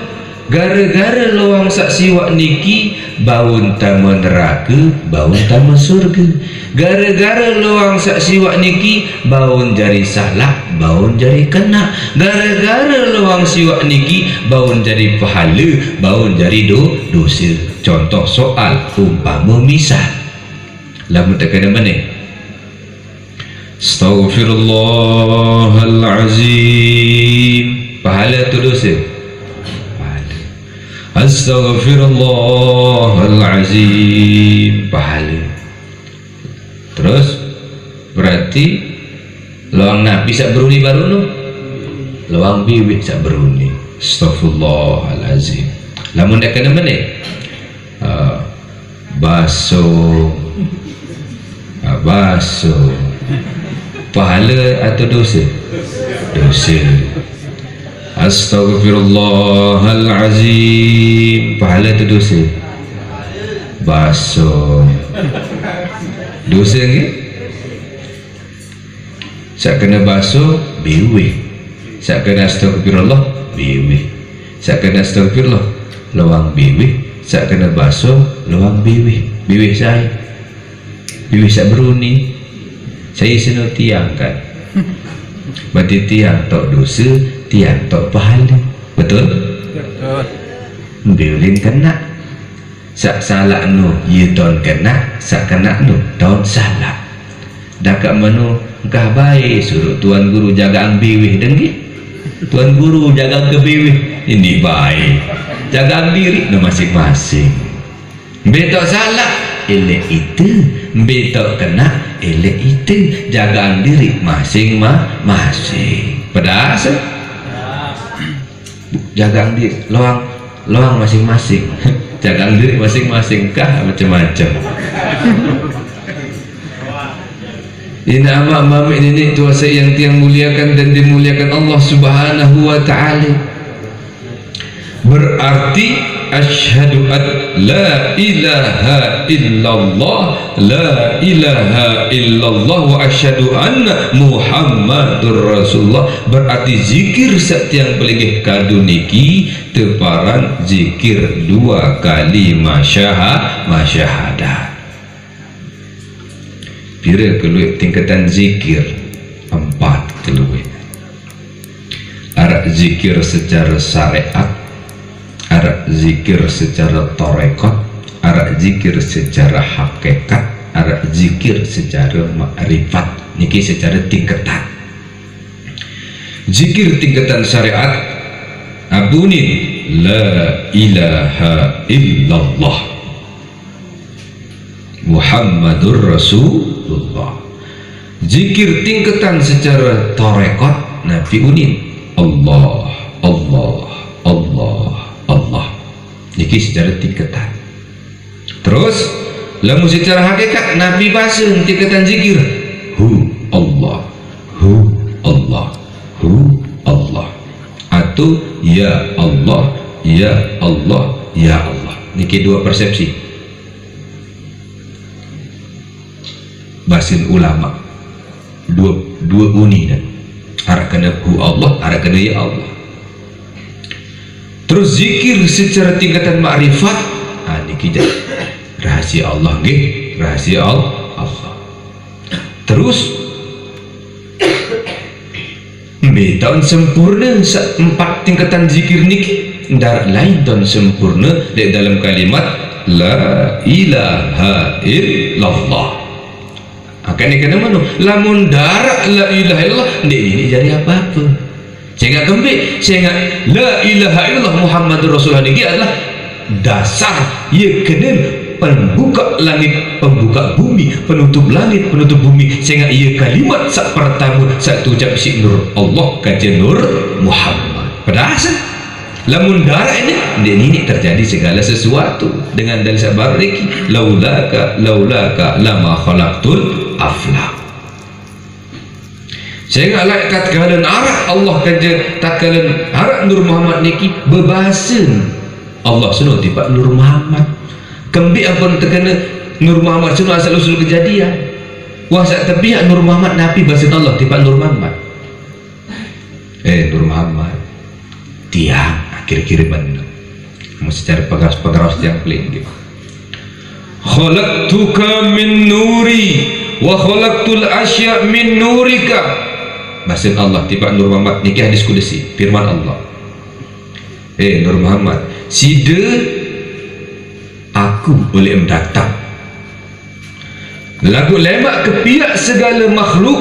gara-gara loang sak siwa niki baun tamu neraka, baun tamu surga. Gara-gara loang sak siwa niki baun jari salah, baun jari kena. Gara-gara loang siwa niki baun jari pahala, baun jari dosa. Contoh soal umpama misal lamun tak kena mana? Astaghfirullahalazim, pahala tu dosa? Pahala. Astaghfirullahalazim, pahala. Terus berarti luang nabi sak beruni baru no, luang bibi sak beruni. Astaghfirullahalazim. Lamun dak kena mana? Basuh, pahala atau dosa? Dosa. Astaghfirullahalazim, pahala atau dosa? Basuh. Dosa ke? Sak kena basuh biwih, sak kena astagfirullah biwih, sak kena astagfirullah luang biwih, sak kena basuh luang biwih. Biwih saya, biwih sak beruni saya seno tiang kan. Berarti tiang tok dosa, tiang tok pahala. Betul? Betul. Biwih kena sak salah nu ye ton kena, sak kena nu ton salah. Dak manu engkah baik suruh tuan guru jaga biwih dengki. Tuan guru jaga ke biwih ini baik. Jaga diri nu masing-masing. Betok salah elek itu, betok kena elek itu. Jaga diri masing-masing. Pedas? Jaga diri loang masing-masing. Jaga diri masing-masing kah macam-macam. Ini amak ini Tuhan saya yang tiang muliakan dan dimuliakan Allah Subhanahu wa ta'ala. Berarti asyhadu an la ilaha illallah, la ilaha illallah wa asyhadu anna Muhammadur Rasulullah. Berarti zikir setiang pelingih kadu niki teparan zikir 2 kali masyahadat. Pira keluar tingkatan zikir? 4 keluar. Ada zikir secara syariat, ada zikir secara tarekat, ada zikir secara hakikat, ada zikir secara ma'rifat. Niki secara tingkatan. Zikir tingkatan syariat abunin la ilaha illallah Muhammadur Rasulullah. Zikir tingkatan secara tarekat Nabi unin Allah Allah Allah Allah. Niki secara tingkatan. Terus lamun secara hakikat Nabi bahasa tingkatan zikir hu Allah hu Allah hu Allah, atau ya Allah ya Allah ya Allah. Niki 2 persepsi bahasin ulama, dua uni dan arah kena hu Allah, arah kena ya Allah. Terus zikir secara tingkatan ma'rifat, niki rahasia Allah nggih, rahasia Allah. Terus tahun sempurna 4 tingkatan zikir niki ndak lain tahun sempurna di dalam kalimat la ilaha illallah. Akan kena mana lamun darak la ilaha illallah ndak ini jadi apa-apa. Sehingga kembali sehingga la ilaha illallah Muhammadur Rasulullah niki adalah dasar ia kena pembuka langit, pembuka bumi, penutup langit, penutup bumi. Sehingga ia kalimat sak pertama satu ucap si nur Allah kajian nur Muhammad. Padahal lamun darah ini terjadi segala sesuatu dengan dalil sabar riki laulaka lama khalaqtul aflaq. Sehingga kat kalian arah Allah kajian tak kalian arah nur Muhammad niki berbahasa Allah sunuh tiba nur Muhammad. Kembi ampun terkena Nur Muhammad sunuh asal usul kejadian. Wah sak tepiak Nur Muhammad Nabi bahasa Allah tiba Nur Muhammad. Nur Muhammad tiang akhir-akhir benar. Secara pengaras yang paling gitu. Khalaqtuka min nuri wa khalaqtul asya min nurika. Bahasa Allah tiba Nur Muhammad niki hadis kudusi firman Allah. Nur Muhammad sida aku boleh mendatang lagu lemak kepiak segala makhluk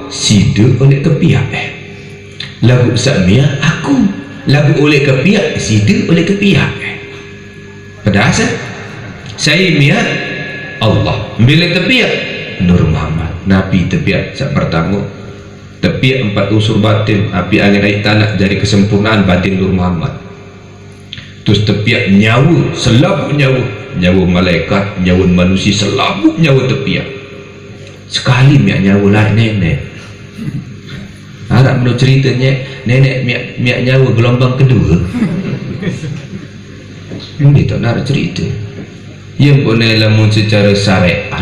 sida oleh kepiak lagu sakmia aku lagu oleh kepiak sida oleh kepiak padahal saya mia Allah bila tepiak Nur Muhammad Nabi tepiak sak pertama tepiak 4 unsur batin api angin air tanah dari kesempurnaan batin Nur Muhammad. Terus tepiak nyawa selabuk nyawa malaikat, nyawa manusia selabuk nyawa tepiak sekali nyawa lah nenek harap menurut ceritanya nenek miak nyawa gelombang kedua ini tak nak cerita yang boleh lamun secara syariat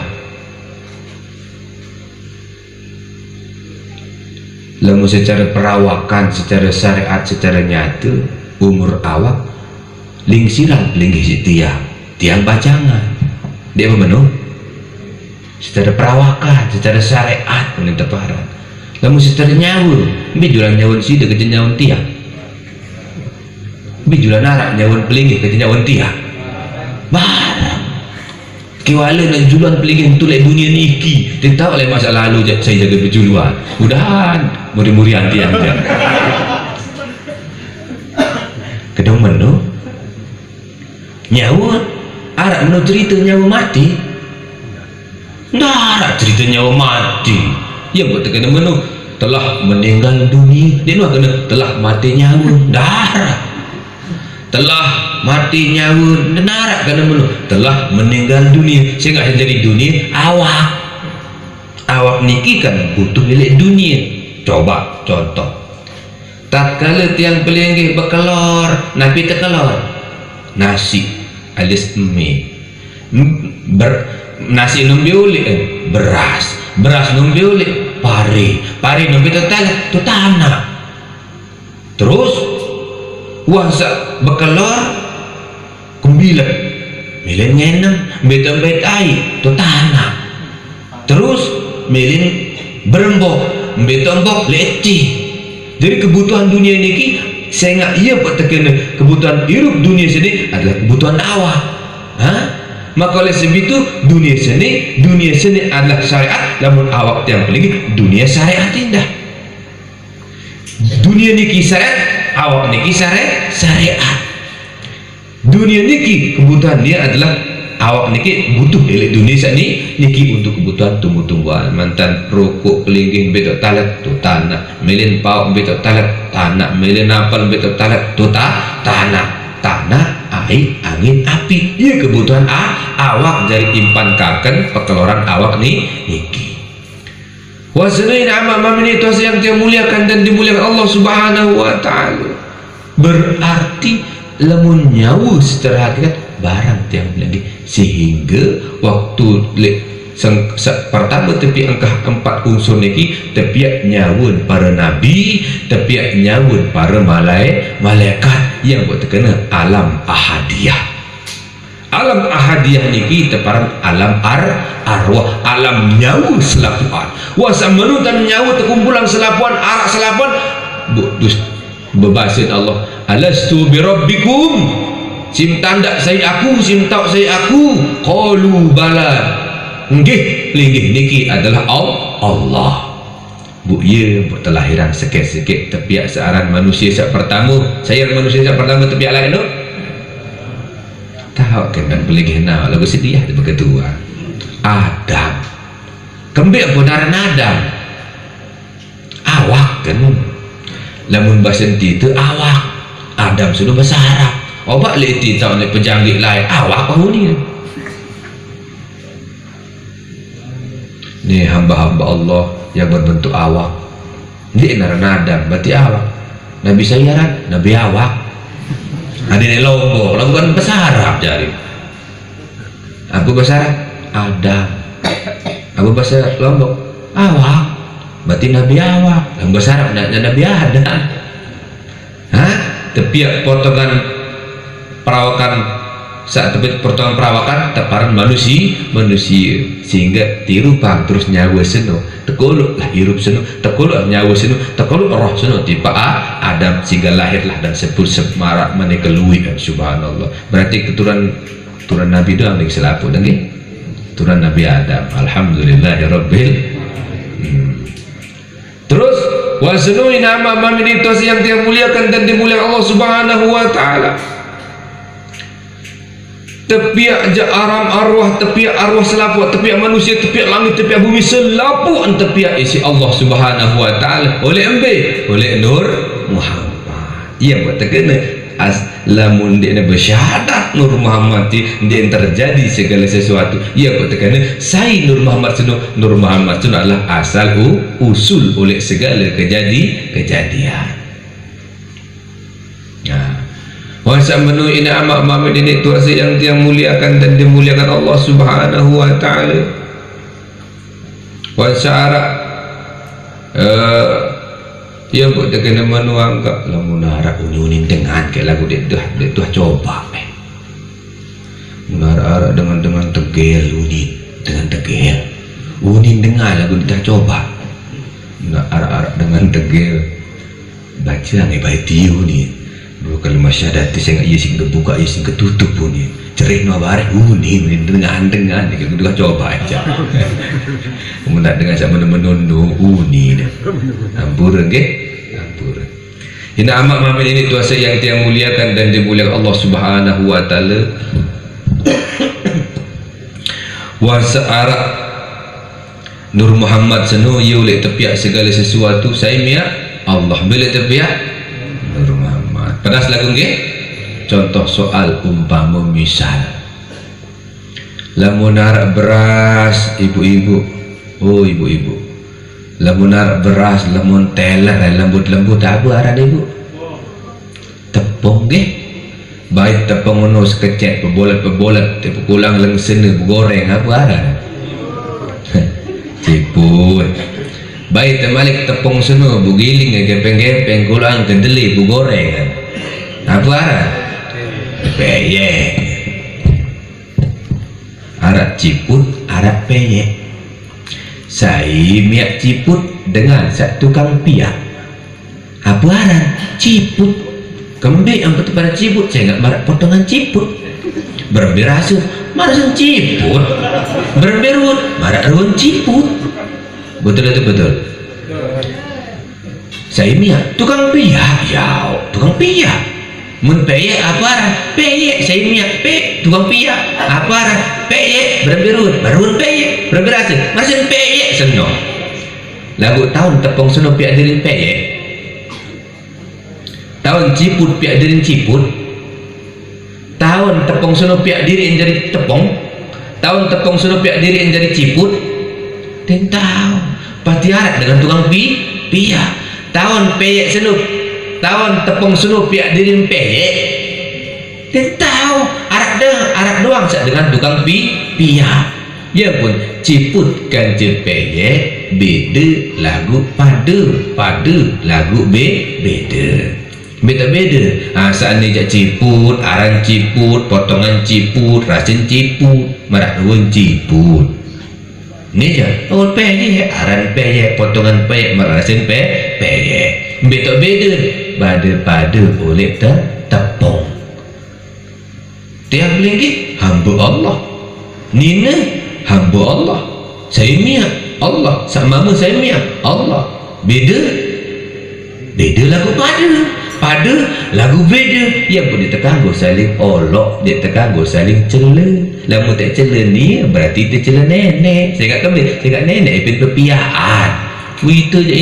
lamun secara perawakan secara syariat secara nyata umur awak lingsiran linggih si tiang bacangan dia memenuh secara perawakan secara syariat penetaparan lamun secara nyawa jualan nyawan sida kerja nyawan tiang jualan arak nyawan pelinggih kerja nyawan tiang barang kiwala nak jualan pelinggih untuk lek dunia niki dia tahu oleh masa lalu saya jaga berjualan mudahan muri-murian tiang kedong menuh nyawa arak menurut cerita nyawa mati arak cerita nyawa mati yang buat terkena menu telah meninggal dunia dia nak kena telah mati nyawa arak telah mati nyawa arak kena menu telah meninggal dunia sehingga jadi dunia awak niki kan butuh milik dunia. Coba contoh tatkala tiang pelinggih berkelor Nabi terkelor nasi alias mie. Nasi nombe oleh beras nombe oleh pari nombe total tu tanah. Terus wasa bekelor kumbilan milin ngenem beton betai tu tanah. Terus milin berembok beton bok leci. Jadi kebutuhan dunia ini saya nggak iya buat terkena kebutuhan hidup dunia sini adalah kebutuhan awak. Maka oleh sebab itu dunia seni adalah syariat, namun awak yang paling dunia syariat indah. Dunia niki syariat, awak niki syariat. Dunia niki kebutuhan dia adalah awak niki butuh elek dunia seni niki untuk kebutuhan tumbuh-tumbuhan, mantan rokok kelingging betok talat tu tanah, melin pau betok talat tanah, melin apel betok talat tu tanah, air, angin, api. Ia kebutuhan awak dari impan kaken pekeloran awak niki. Wasanain amam ini itu yang dia muliakan dan dimuliakan Allah Subhanahu wa taala. Berarti lamun nyawu secara hakikat barang tiang lagi, sehingga waktu pertama tepi angkah 4 unsur niki tepiak nyawun para nabi, tepiak nyawun para malaikat yang buat terkena alam ahadiyah. Alam ahadiyah niki teparan alam arwah, alam nyawu selapuan. Wasa menutan nyawu terkumpulan selapuan arak selapuan bebasin Allah, alastu birabbikum, simtandak saya aku, simtau saya aku, qalu bala. Nggih, linggih niki adalah Allah. Bu ye buat telahiran sikit-sikit tepiak searan manusia sak pertama, saya manusia sak pertama tepiak lain no. Tahu kan beligih na lagu sedih tu ketua. Adam. Kembik benaran Adam. Awak kan. Lamun bahasa itu awak. Adam sudah bahasa Arab. Obak leti tahu ni penjanggit lain awak penghuni. Ni hamba-hamba Allah yang berbentuk awak. Dia naran berarti awak. Nabi Sayyaran, Nabi awak. Ada ni Lombok, bukan bahasa Arab jadi. Apa bahasa Arab? Adam. Apa bahasa Lombok? Awak. Berarti Nabi awak. Dalam bahasa Arab Nabi Adam. Tepiak potongan perawakan saat tepi potongan perawakan teparan manusia sehingga tirupang terus nyawa seno tekolok lah hirup seno tekolok nyawa seno tekolok roh seno tiba Adam sehingga lahirlah dan sepul semarak maneka luwi kan subhanallah. Berarti keturunan Nabi doang yang selapu dan keturunan Nabi Adam. Alhamdulillahirabbil. Terus wasanuin nama maminitos yang dia muliakan dan dimuliakan Allah Subhanahu wa taala. Tepiak aram arwah, tepiak arwah selapu, tepiak manusia, tepiak langit, tepiak bumi selapu tepiak isi Allah Subhanahu wa taala oleh oleh Nur Muhammad. Ia buat terkena lamun dia bersyahadat Nur Muhammad dia terjadi segala sesuatu. Ia buat terkena sai Nur Muhammad adalah asal usul oleh segala kejadian. Wasa menu ini amak mamid ini tuasa yang dia muliakan dan dimuliakan Allah Subhanahu wa taala. Wasa arak dia buat kena menuang ke lamun arak unyunin dengan ke lagu dia coba arak dengan tegel unin dengan lagu dia coba arak dengan tegel baca baik tiu ni kalau masyarakat saya nggak sing kebuka sing ketutup pun ni cerih no bareh unin dengan kita coba aja kemudian dengan sama menundu unin ampun ini amat mamin ini tuasa yang dia muliakan dan dimuliakan Allah Subhanahu wa taala. Wasa arak Nur Muhammad seno ia oleh tepiak segala sesuatu saya miak Allah bila tepiak Nur Muhammad. Pedas lagu nggih? Contoh soal umpama misal. Lamun arak beras ibu-ibu. Oh ibu-ibu. Lamun arak beras, lamun teler, lembut-lembut apa arak ibu? Tepung nggih. baik tepung ngono sekecet pebolat pulang lengsena goreng apa arah ciput baik temalik tepung seno bugiling gepeng-gepeng kulang kedeli bu goreng apa arah peyek arah ciput arah peyek. Saya miak ciput dengan sak tukang piak apa arah ciput kembali yang betul pada ciput saya nggak marah potongan ciput berberasu marah ciput berberut marah ruang ciput betul itu betul. Saya miak tukang piak ya tukang piak mun peyek apa arah peyek saya miak tukang piak apa arah peyek berberut barun peyek berberasu marah peyek seno lagu tahun tepung seno piak dirin peyek tahun ciput piak dirin ciput tahun tepung seno piak diri jadi tepung tahun tepung seno piak diri jadi ciput dan tahu pasti arat dengan tukang piak tahun peyek seno tahun tepung seno piak diri peyek dan tahu arat doang dengan tukang piak ya pun ciput kan peyek beda lagu pada lagu beda saat ni ciput aran ciput potongan ciput rasin ciput marah ruang ciput ni je peyek aran peyek potongan peyek marah rasin peyek beda pada oleh tepung tiap lagi hamba Allah nina hamba Allah saya miak Allah sama saya miak Allah beda lagu pada lagu beda yang pun ditekanggu saling olok dia tekanggu saling cela lama tak cela ni berarti dia cela nenek saya kat nenek ipin pepiaan itu je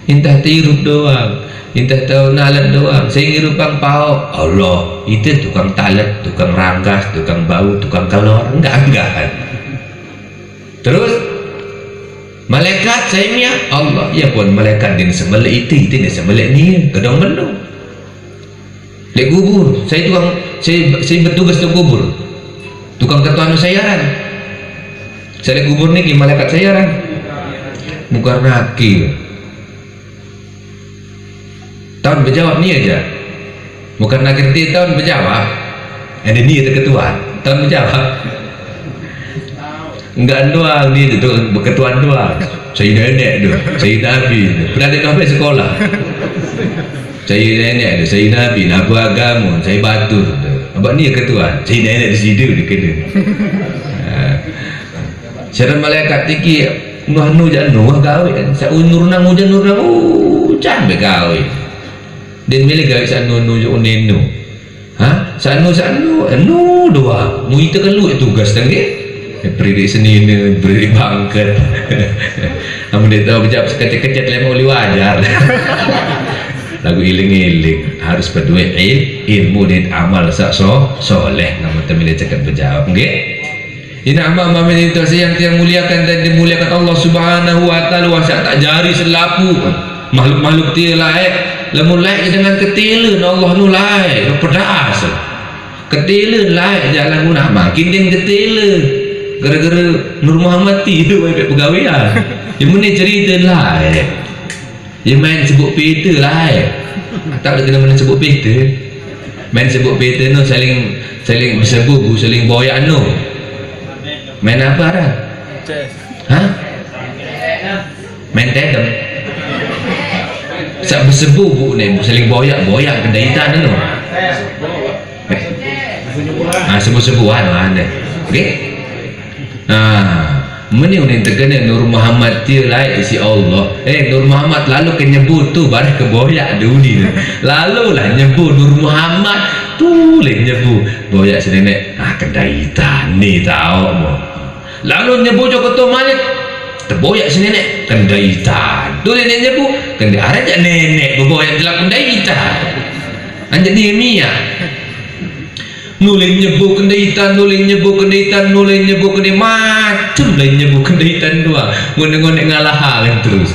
intah tirup doang intah tahu nalat doang saya ngirup pang pau Allah itu tukang talat tukang ranggas tukang bau tukang kalor enggak terus malaikat saya miak Allah ya pun malaikat dia semelek itu dia semelek ni kedong belum lek kubur saya bertugas di kubur tukang ketua sayaran saya lek kubur ni malaikat sayaran bukan nakil tahun berjawab ni aja bukan nak kerti tahun berjawab ada ni itu ketua tahun berjawab enggak doang ni tu berketuan doang saya nenek tu saya nabi pernah tengok apa sekolah saya nenek tu saya nabi nabi agama saya batur abang ni ketua saya nenek di situ dia kena syarat malaikat tinggi nuh jangan gawe saya nurnang hujan begawe dan milik gawe sanu nenu sanu doang mu itu kan lu tugas tengge beri seni beri bangket namun dia tahu berjawab sekecet-kecet lemah oleh wajar lagu iling-iling harus berdua ilmu dan amal soleh namun temile cakap berjawab ini amal meditasi yang muliakan dan dimuliakan Allah subhanahu wa ta'ala wasa tak jari selapu makhluk-makhluk dia laik lamun laik dengan ketilan Allah nu laik pedas ketilan laik jalan guna makin dia ketilan gara-gara Nur Muhammad itu pegawaian yang mana cerita laik yang main sebut peta laik tak ada kena mana sebut peta main sebut peta no saling bersebu saling boyak no main apa dah main tedem sak bersebu bu ni saling boyak kedai hitam tu sebut-sebuan ada okey meni unin terkena Nur Muhammad dia lain isi Allah Nur Muhammad lalu ke nyebut tu baru ke boyak dulu lalu lah nyebut Nur Muhammad tu leh nyebut boyak senenek kedai hitam ni tahu mo lalu nyebut Joko Ketua Malik terboyak senenek kendai hitam tu dia nyebut kendai ada je nenek berboyak dalam kendai hitam anjak dia miak nulin nyebut kendai hitam nulin nyebut kendai hitam nulin nyebut kendai macam lain nyebut kendai hitam doang ngonek-ngonek ngalah hal yang terus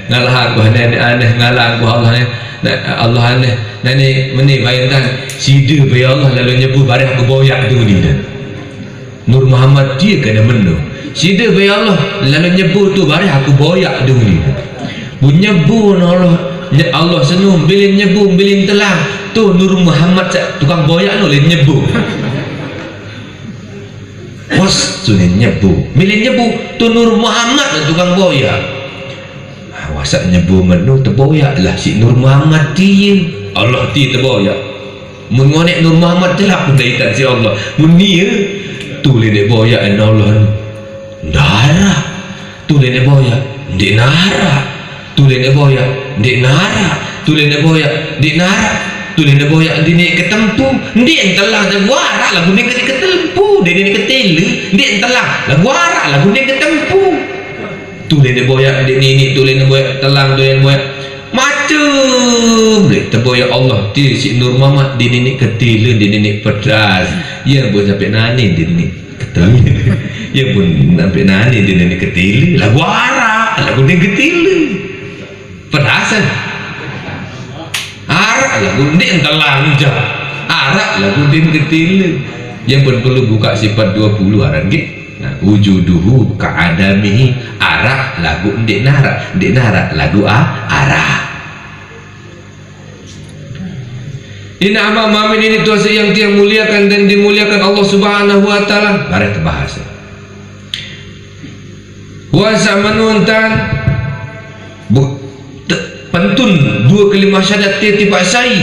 ngalah aku aneh ngalah aku Allah Allah aneh nani meni bayangkan sida ya Allah lalu nyebu barih aku boyak tu dia Nur Muhammad dia kena menu sida ya Allah lalu nyebu tu barih aku boyak tu dia bunyebu Allah senung bilin nyebu bilin telang tu Nur Muhammad tukang boyak no le nyebu bos tu nyebu bilin nyebu tu Nur Muhammad tukang boyak wasak nyebu menu terboyak lah si Nur Muhammad dia Allah dia terboyak mengonek Nur Muhammad telah pendaitan si Allah munia tu lenek boyak en Allah darah tu lenek boyak di nara tu lenek boyak di nara tu lenek boyak di nara tu lenek boyak di nek ketempu dia entelah warak lagu nek ketempu dia nek ketele dia entelah lagu warak lagu nek ketempu tu lene boyak dek ni tu lene boyak telang tu lene boyak macam dek terboyak Allah dia si Nur Muhammad di nenek ketila di nenek pedas yang pun sampai nani di nenek ketila yang pun sampai nani di nenek ketila lagu arak lagu nenek ketila pedasan arak lagu nenek telang je arak lagu nenek ketila yang pun perlu buka sifat 20 aran gitu wujuduhu ka'adamihi arak lagu ndik nara lagu arak ini amal mamin ini tuasa yang tiang muliakan dan dimuliakan Allah subhanahu wa ta'ala mari terbahas wasa menuntan pentun dua kelima syahadat tiba sai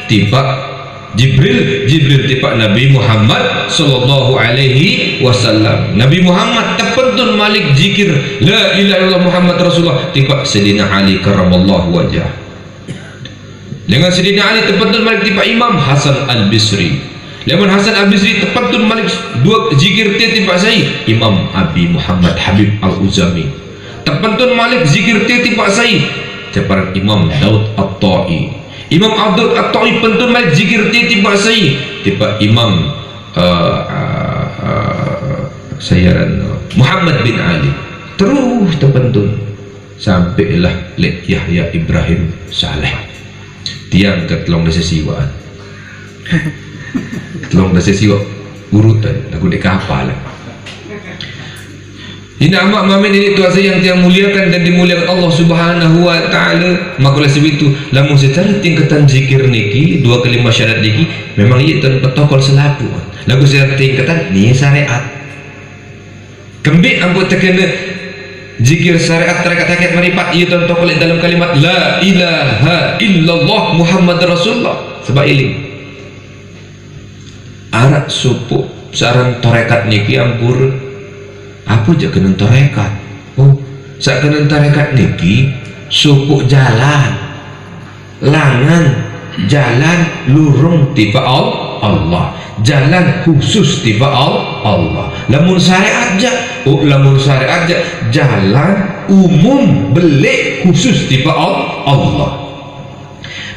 tiba Jibril tipak Nabi Muhammad sallallahu alaihi wasallam. Nabi Muhammad terpentun malik zikir la ilaha illallah Muhammad Rasulullah tipak Sayyidina Ali karramallahu wajah. Dengan Sayyidina Ali terpentun malik tipak Imam Hasan Al-Bisri. Leman Hasan Al-Bisri terpentun malik dua zikir tipak saya Imam Abi Muhammad Habib Al-Uzami. Terpentun malik zikir tipak saya tipak Imam Daud At-Ta'i. Imam Abdul At-Ta'i pentun malik zikir tiba saya tiba Imam Muhammad bin Ali terus terpentun sampailah lek Yahya Ibrahim Saleh tiang ke telong desa siwaan telong desa siwa urutan aku dek kapal ini amak mamin ini tuasa yang tiang muliakan dan dimuliakan Allah subhanahu wa ta'ala maka oleh sebab itu lamun secara tingkatan zikir niki dua kelima syarat niki memang ia tuan protokol selaku lagu secara tingkatan ni syariat kembik ampun terkena zikir syariat tarikat maripat ia tuan protokol dalam kalimat la ilaha illallah Muhammad Rasulullah sebab iling arak supuk sarang tarekat niki ampur apa je kena tarekat saat kena tarekat niki supuk jalan langan jalan lurung tiba Allah jalan khusus tiba Allah lamun syariat je lamun syariat je jalan umum belik khusus tiba Allah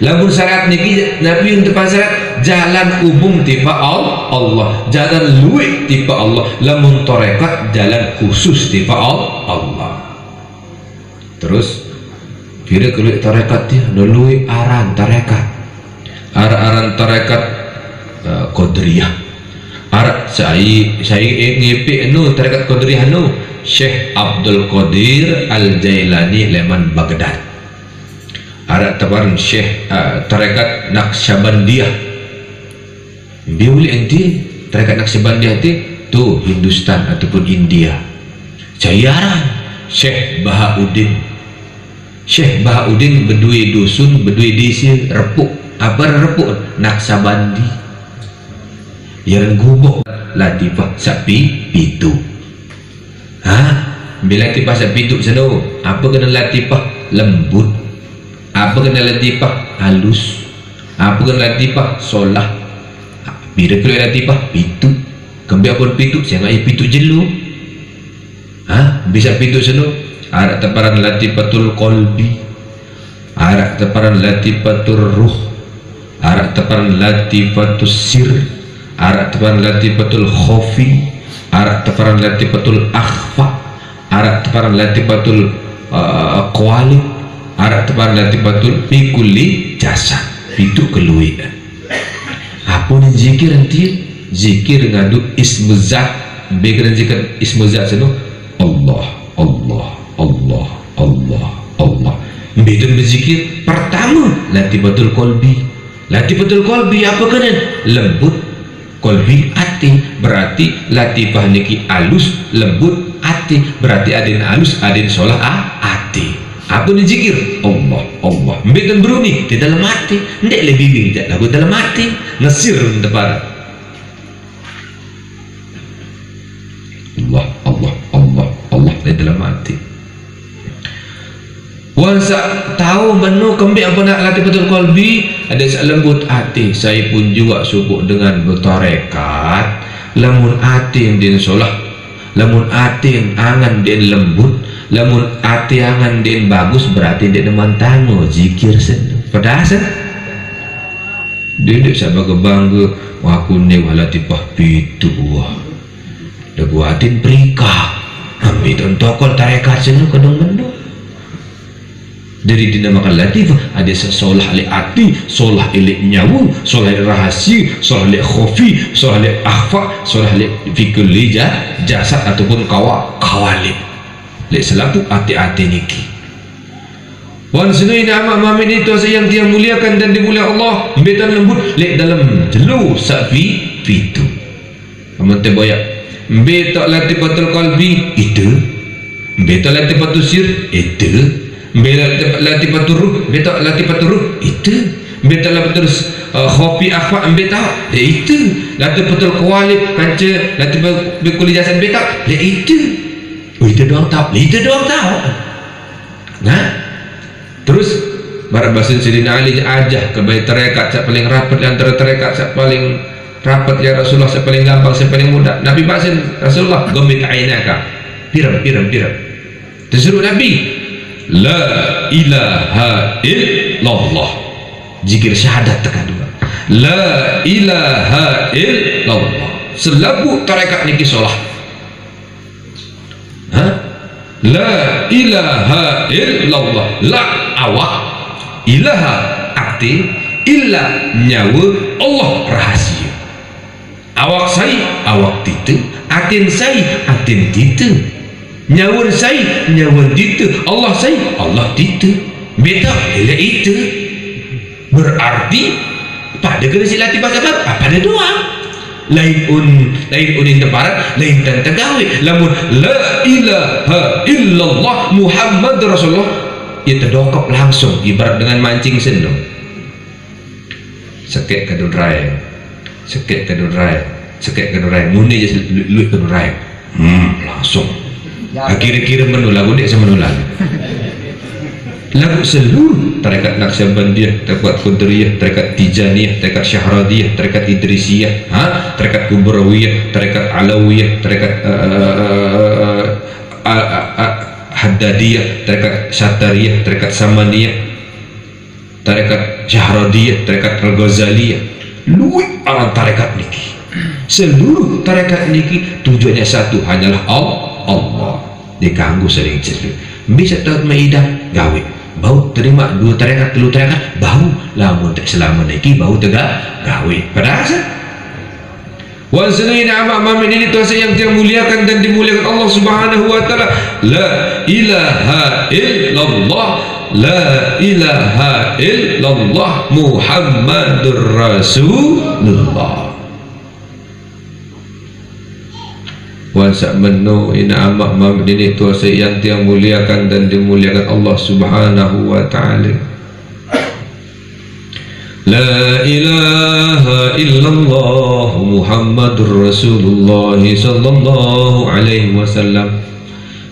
lamun syariat niki Nabi untuk syariat jalan umum tiba Allah jalan luik tiba Allah lamun tarekat jalan khusus tiba Allah terus kira keluik tarekat dia luik aran tarekat aran tarekat Qadiriyah arak saya ngepik tarekat Qadiriyah Syekh Abdul Qadir Al-Jailani Leman Baghdad ada tabaran Syekh tarekat Naqsyabandiyah biuli enti tarekat Naqsyabandiyah tu Hindustan ataupun India cayaran Syekh Bahauddin berdua dusun berdua desa repuk apa repuk Naqsyabandi yang gubuk latifah sapi pitu bila latifah sapi pitu sana apa kena latifah lembut apa kena latifah halus apa kena latifah solah bila keluar latifah pitu kembali pun pitu saya nak pitu jelu bisa pitu sana ada teparan latifatul qalbi ada teparan latifatul ruh ada teparan latifatul sir ada teparan latifatul khofi ada teparan latifatul akhfa ada teparan latifatul qawalib arah tebar latifatul fi kulli jasad itu keluian apa ni zikir nanti zikir ngadu ismu zat bekeran zikir ismu zat seno Allah Allah Allah Allah Allah bedon berzikir pertama latifatul qalbi apa kan lembut qalbi ati berarti latifah niki alus lembut ati berarti adin alus adin solah ati apa ni zikir Allah Allah bedon beruni di dalam hati ndek lebih tidak lagu dalam hati nasir depan Allah Allah Allah Allah di dalam hati wansa tahu menu kembali apa nak latih betul qalbi ada lembut hati saya pun juga subuh dengan bertarekat lamun hati din solah lamun hati angan din lembut lamun hati angan din bagus berarti din mantango zikir sen pedasan dia sabak bangga aku ni walatipah pitu wah dagu hatin perika ambil tontokol tarekat sen kadang mendo dari dinamakan latifah ada solah li hati solah li nyawu solah li rahasia solah li khofi solah li akhfa solah li fikul li jasad ataupun kawalib li selaku hati-hati niki wan sunai nama mamin itu yang dia muliakan dan dimuliakan Allah betan lembut li dalam jelu safi fitu amonte boyak betak latifatul qalbi itu betak latifatul sir itu latifatul ruh betak latifatul ruh itu betak latifatul khofi akhfa betak itu latifatul qawalib kanca latifatul kulli jasad betak itu itu doang tahu nah terus barabasin Sidina Ali ajah ke bait tarekat sak paling rapat antara tarekat sak paling rapat ya Rasulullah sak paling gampang sak paling mudah Nabi basin Rasulullah gomit ainaka piram disuruh Nabi la ilaha illallah zikir syahadat kedua la ilaha illallah selabu tarekat niki solah la ilaha illallah la awak ilaha arti illa nyawa Allah rahasia awak saya awak titu atin saya atin titu nyawun saya nyawun titu Allah saya Allah titu beda ila itu berarti pada kena silati pasal apa ada doang lain unin teparat lain dan tegawe lamun la ilaha illallah Muhammad Rasulullah ia terdokap langsung ibarat dengan mancing sendok sekek kedun raya muni je luit kedun raya langsung kira-kira menu lagu dia sama menu lagu seluruh tarekat Naqsyabandiyah, tarekat Qadariyah, tarekat Tijaniyah, tarekat Syahradiyah, tarekat Idrisiyah, tarekat Kubrawiyah, tarekat Alawiyah, tarekat Haddadiyah, tarekat Syatariyah, tarekat Samaniyah, tarekat Syahradiyah, tarekat Al-Ghazaliyah, luwih alam tarekat niki seluruh tarekat niki tujuannya satu hanyalah Allah diganggu sering cerita bisa tahu maidah gawe bau terima dua tarekat telu tarekat bau lamun tak selama niki bau tegak gawe pada asal wan sunaina amamin ini tuasa yang dia muliakan dan dimuliakan Allah subhanahu wa ta'ala la ilaha illallah la ilaha illallah Muhammadur Rasulullah wansak menu ina amak mamdini tuasa yang dia muliakan dan dimuliakan Allah subhanahu wa ta'ala la ilaha illallah Muhammadur Rasulullah sallallahu alaihi wasallam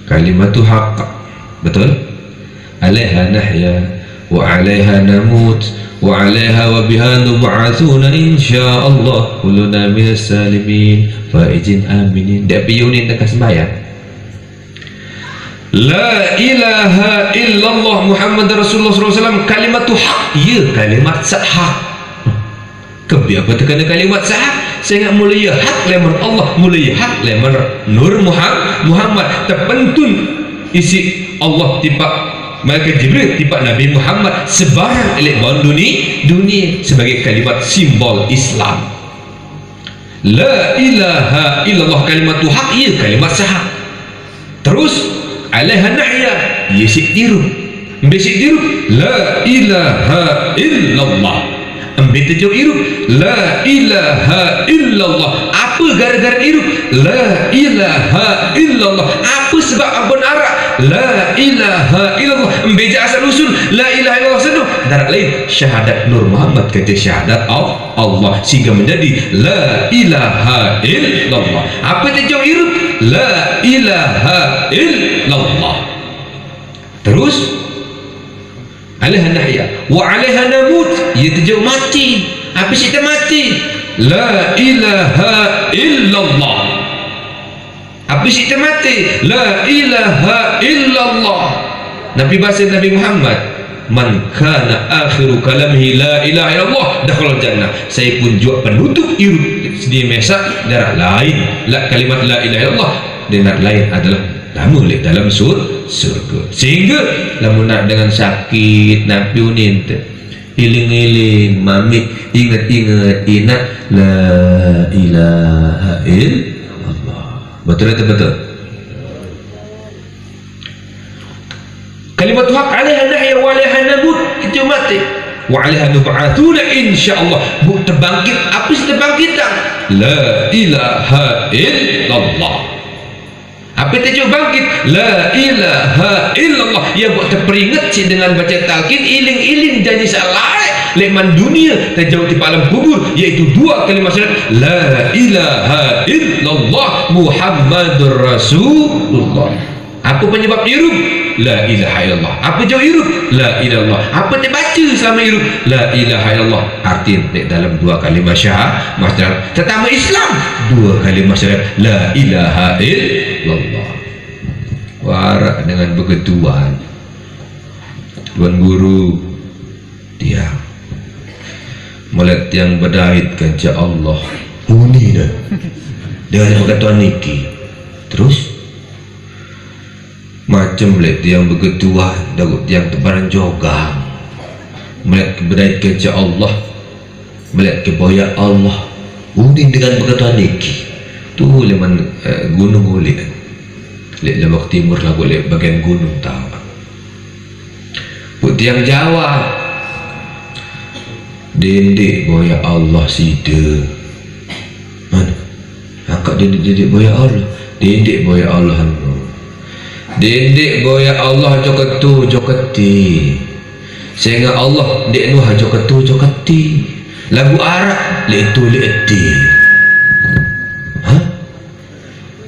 kalimatu haqq betul alaiha nahya wa alaiha namut wa alaiha wa biha nub'atsuna insyaallah kulluna minas salimin faizin aminin dak piyunin dekat sembahyang la ilaha illallah Muhammad Rasulullah SAW kalimatu haq ya kalimat sahak kebi apa tekan kalimat sahak saya ingat mulia hak lemon Allah mulia hak lemon Nur Muhammad terpentun isi Allah tiba malaikat Jibril tiba Nabi Muhammad sebarang elek bawah dunia sebagai kalimat simbol Islam. La ilaha illallah kalimat tu hak, ia kalimat sahak. Terus alaiha nahya, ia sik tiru. Besik tiru la ilaha illallah. Ambil tajuk irup la ilaha illallah. Apa gara-gara irup la ilaha illallah? Apa sebab abun arak la ilaha illallah? Ambil asal usul la ilaha illallah satu antara lain syahadat Nur Muhammad kata syahadat Allah sehingga menjadi la ilaha illallah. Apa tajuk irup la ilaha illallah. Terus alaiha nahya wa alaiha namut, ia tajuk mati. Apa kita mati? La ilaha illallah. Apa kita mati? La ilaha illallah. Nabi bahasa Nabi Muhammad, man kana akhiru kalamihi la ilaha illallah dakhala jannah. Saya pun juga penutup hidup sedia mesak darah lain la kalimat la ilaha illallah dengan lain adalah lama lek dalam surga. Sehingga lamun nak dengan sakit Nabi unin iling-iling mami ingat-ingat ingat la ilaha illallah. Betul atau betul? Kalimat hak alaiha nahya wa alaiha namut, itu mati. Wa alaiha nub'atsuna insyaallah. Bu terbangkit, apa sih terbangkitan? La ilaha illallah. Apa tajuk bangkit? La ilaha illallah. Ia buat terperingat si dengan baca talqin iling-iling janji salah leman dunia terjauh di alam kubur, iaitu dua kalimat syahadat la ilaha illallah Muhammadur Rasulullah. Apa penyebab hirup? La ilaha illallah. Apa jauh hirup? La ilallah. Apa terbaca selama hirup? La ilaha illallah. Arti dalam dua kalimat syahadat terutama Islam, dua kalimat syahadat la ilaha illallah. Warak dengan begituan Tuan Guru dia melihat yang berdahit kerja Allah uni dah dengan begituan niki. Terus macam melihat yang begituan dapat yang tebaran jogang melihat keberdayaan kerja Allah, melihat keboya Allah uni dengan begituan niki. Tu leman gunung boleh lek lembak timur lah boleh bagian gunung tahu putih yang Jawa dendek boya Allah sida mana angkat dendek boya Allah, dendek boya Allah dendek boya Allah joketu joketi sehingga Allah dek nuh joketu joketi lagu Arab letu leti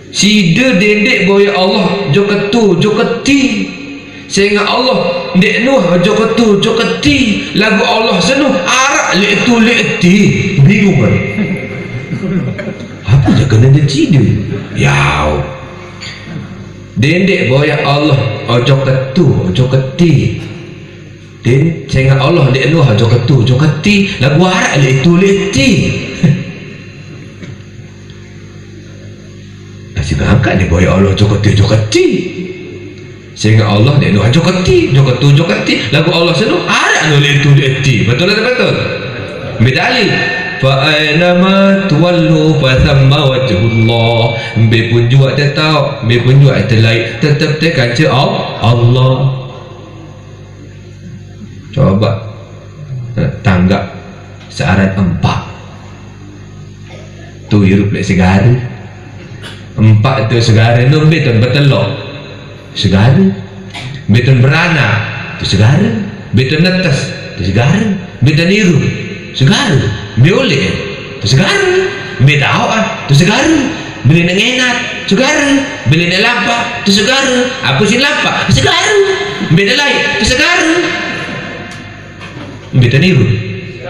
sida dendek boya Allah joketu joketi sehingga Allah dek nuh joketu joketi lagu Allah senuh arak letu leti bingung kan apa je kena dia sida yau dendek boya Allah joketu joketi den sehingga Allah dek nuh joketu joketi lagu arak letu leti angkat ni boya Allah joketi sehingga Allah dia doa joketi lagu Allah senuh arak noleh tu leti. Betul atau betul? Bidalil fa aynama tuwallu fa thamma wajhullah. Be pun juga dia tahu, be pun juga terlai tetap terkaca Allah. Coba tanggap searat 4 tu hirup lek segara 4 tu segara no beton bertelur segara, beton beranak tu segara, beton netes tu segara, beton niru segara, biolek tu segara, betawa tu segara, beli nengenat segara, beli lampak tu segara, apa sih lampak segara, beda lain tu segara, beton niru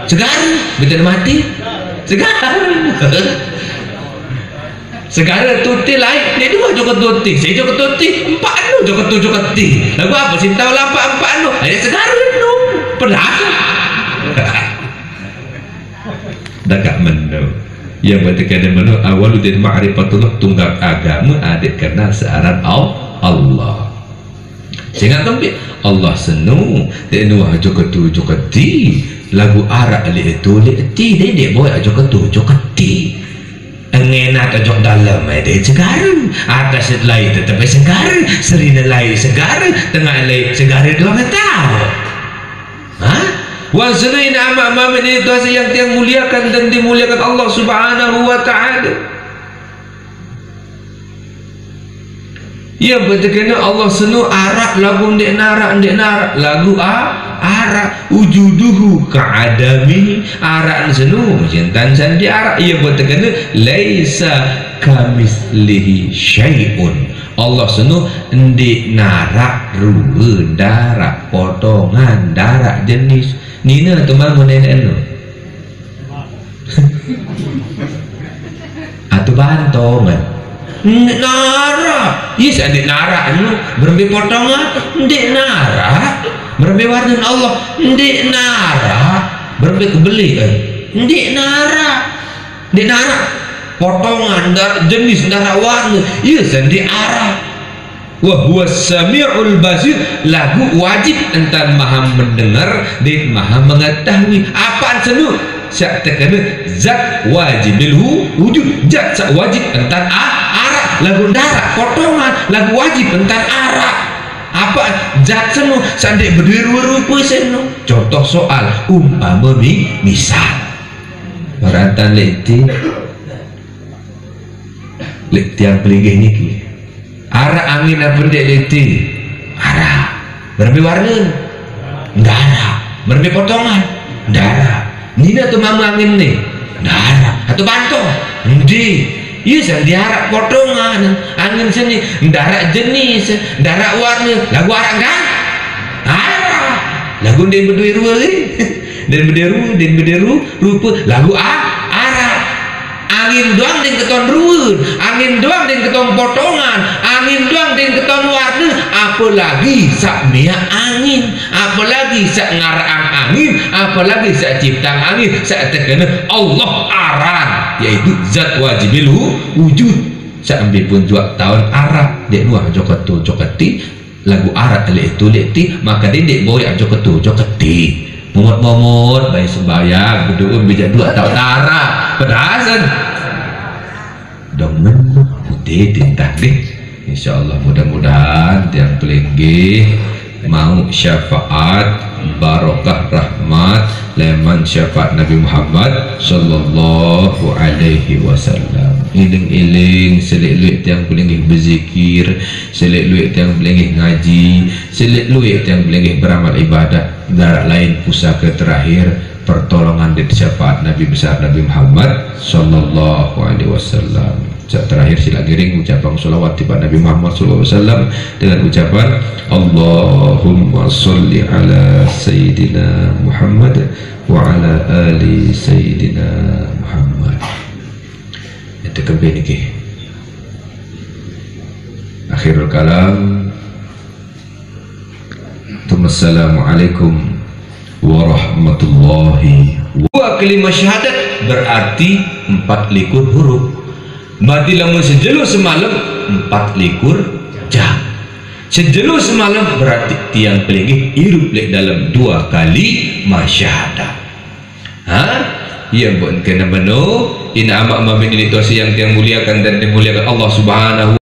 segara, beton mati segara segala tuti lain dia dua joket tuti saya joket tuti 4 anu joket joketi lagu apa sih tahu lampak 4 anu ada segala anu pedas dah gak menu yang bertekad menu awaludin ma'rifatullah tunggal agama adik kenal searan Allah sehingga kembali Allah senu tenu ajo ketu jo keti lagu arak ali itu ti dek boy ajo ketu jo keti engenat ajo dalam ada segaran atas lai tetap segaran serina lai segaran tengah lai segaran dua tahu ha wa sunain ama ini itu yang tiang muliakan dan dimuliakan Allah Subhanahu wa taala. Ya betul Allah senu arak lagu ndek narak lagu arak wujuduhu ka'adami arak senu jentan sandi arak. Ya betul laisa kamislihi syai'un Allah senu ndek narak ruwe darak potongan darak jenis nina teman nenek no atau bantongan nara yes adik nara lu berbe potongan ndik nara berbe warna Allah ndik nara berbe kebeli ndik nara potongan dar jenis darah warna yes ndik arah wa huwa sami'ul basir lagu wajib entan maha mendengar dan maha mengetahui apaan senu sak tekana zat wajibil wujud zat sak wajib entan arak lagu darah potongan lagu wajib entan arak apa zat senu sandek berdiru-rupa senu contoh soal umpama misal baratan lekti yang pelinggih niki arak angin apa dek lekti arak berbe warna darah berbe potongan darah nina tu mama angin ni darah atau bantong ndi iya san diarak potongan angin sini darah jenis darah warna lagu arak kan arak lagu den berdua den berdua rupa lagu arak angin doang den keton ruwun angin doang den keton potongan angin doang den keton warna apalagi sak mia angin apalagi sak ngarang angin apalagi sak ciptang angin sak tekena Allah aran yaitu zat wajibil wujud sak ambil pun juak tahun arah dek nuah joketu joketi lagu arah ale itu leti maka dia dek boy joketu joketi momot bayi sembayang berdua bijak dua tahun arah pedasan dong menuh putih tintah deh insyaallah mudah-mudahan yang pelinggih mau syafaat barokah rahmat leman syafaat Nabi Muhammad sallallahu alaihi wasallam iling-iling selik-luik yang pelinggih berzikir selik-luik yang pelinggih ngaji selik-luik yang pelinggih beramal ibadah darat lain pusaka terakhir pertolongan dan syafaat Nabi besar Nabi Muhammad sallallahu alaihi wasallam. Terakhir sila giring ucapan salawat kepada Nabi Muhammad sallallahu alaihi wasallam dengan ucapan Allahumma sholli ala sayyidina Muhammad wa ala ali sayyidina Muhammad. Itu kembali ke akhirul kalam. Assalamualaikum warahmatullahi wabarakatuh. Kalimat syahadat berarti 4 huruf. Berarti lamun sejelu semalam 4 jam. Sejelu semalam berarti tiang pelinggih hirup lek dalam 2 kali masyahadat. Ha? Yang buat kena meno ina amak mamin ini tuasi yang tiang muliakan dan dimuliakan Allah Subhanahu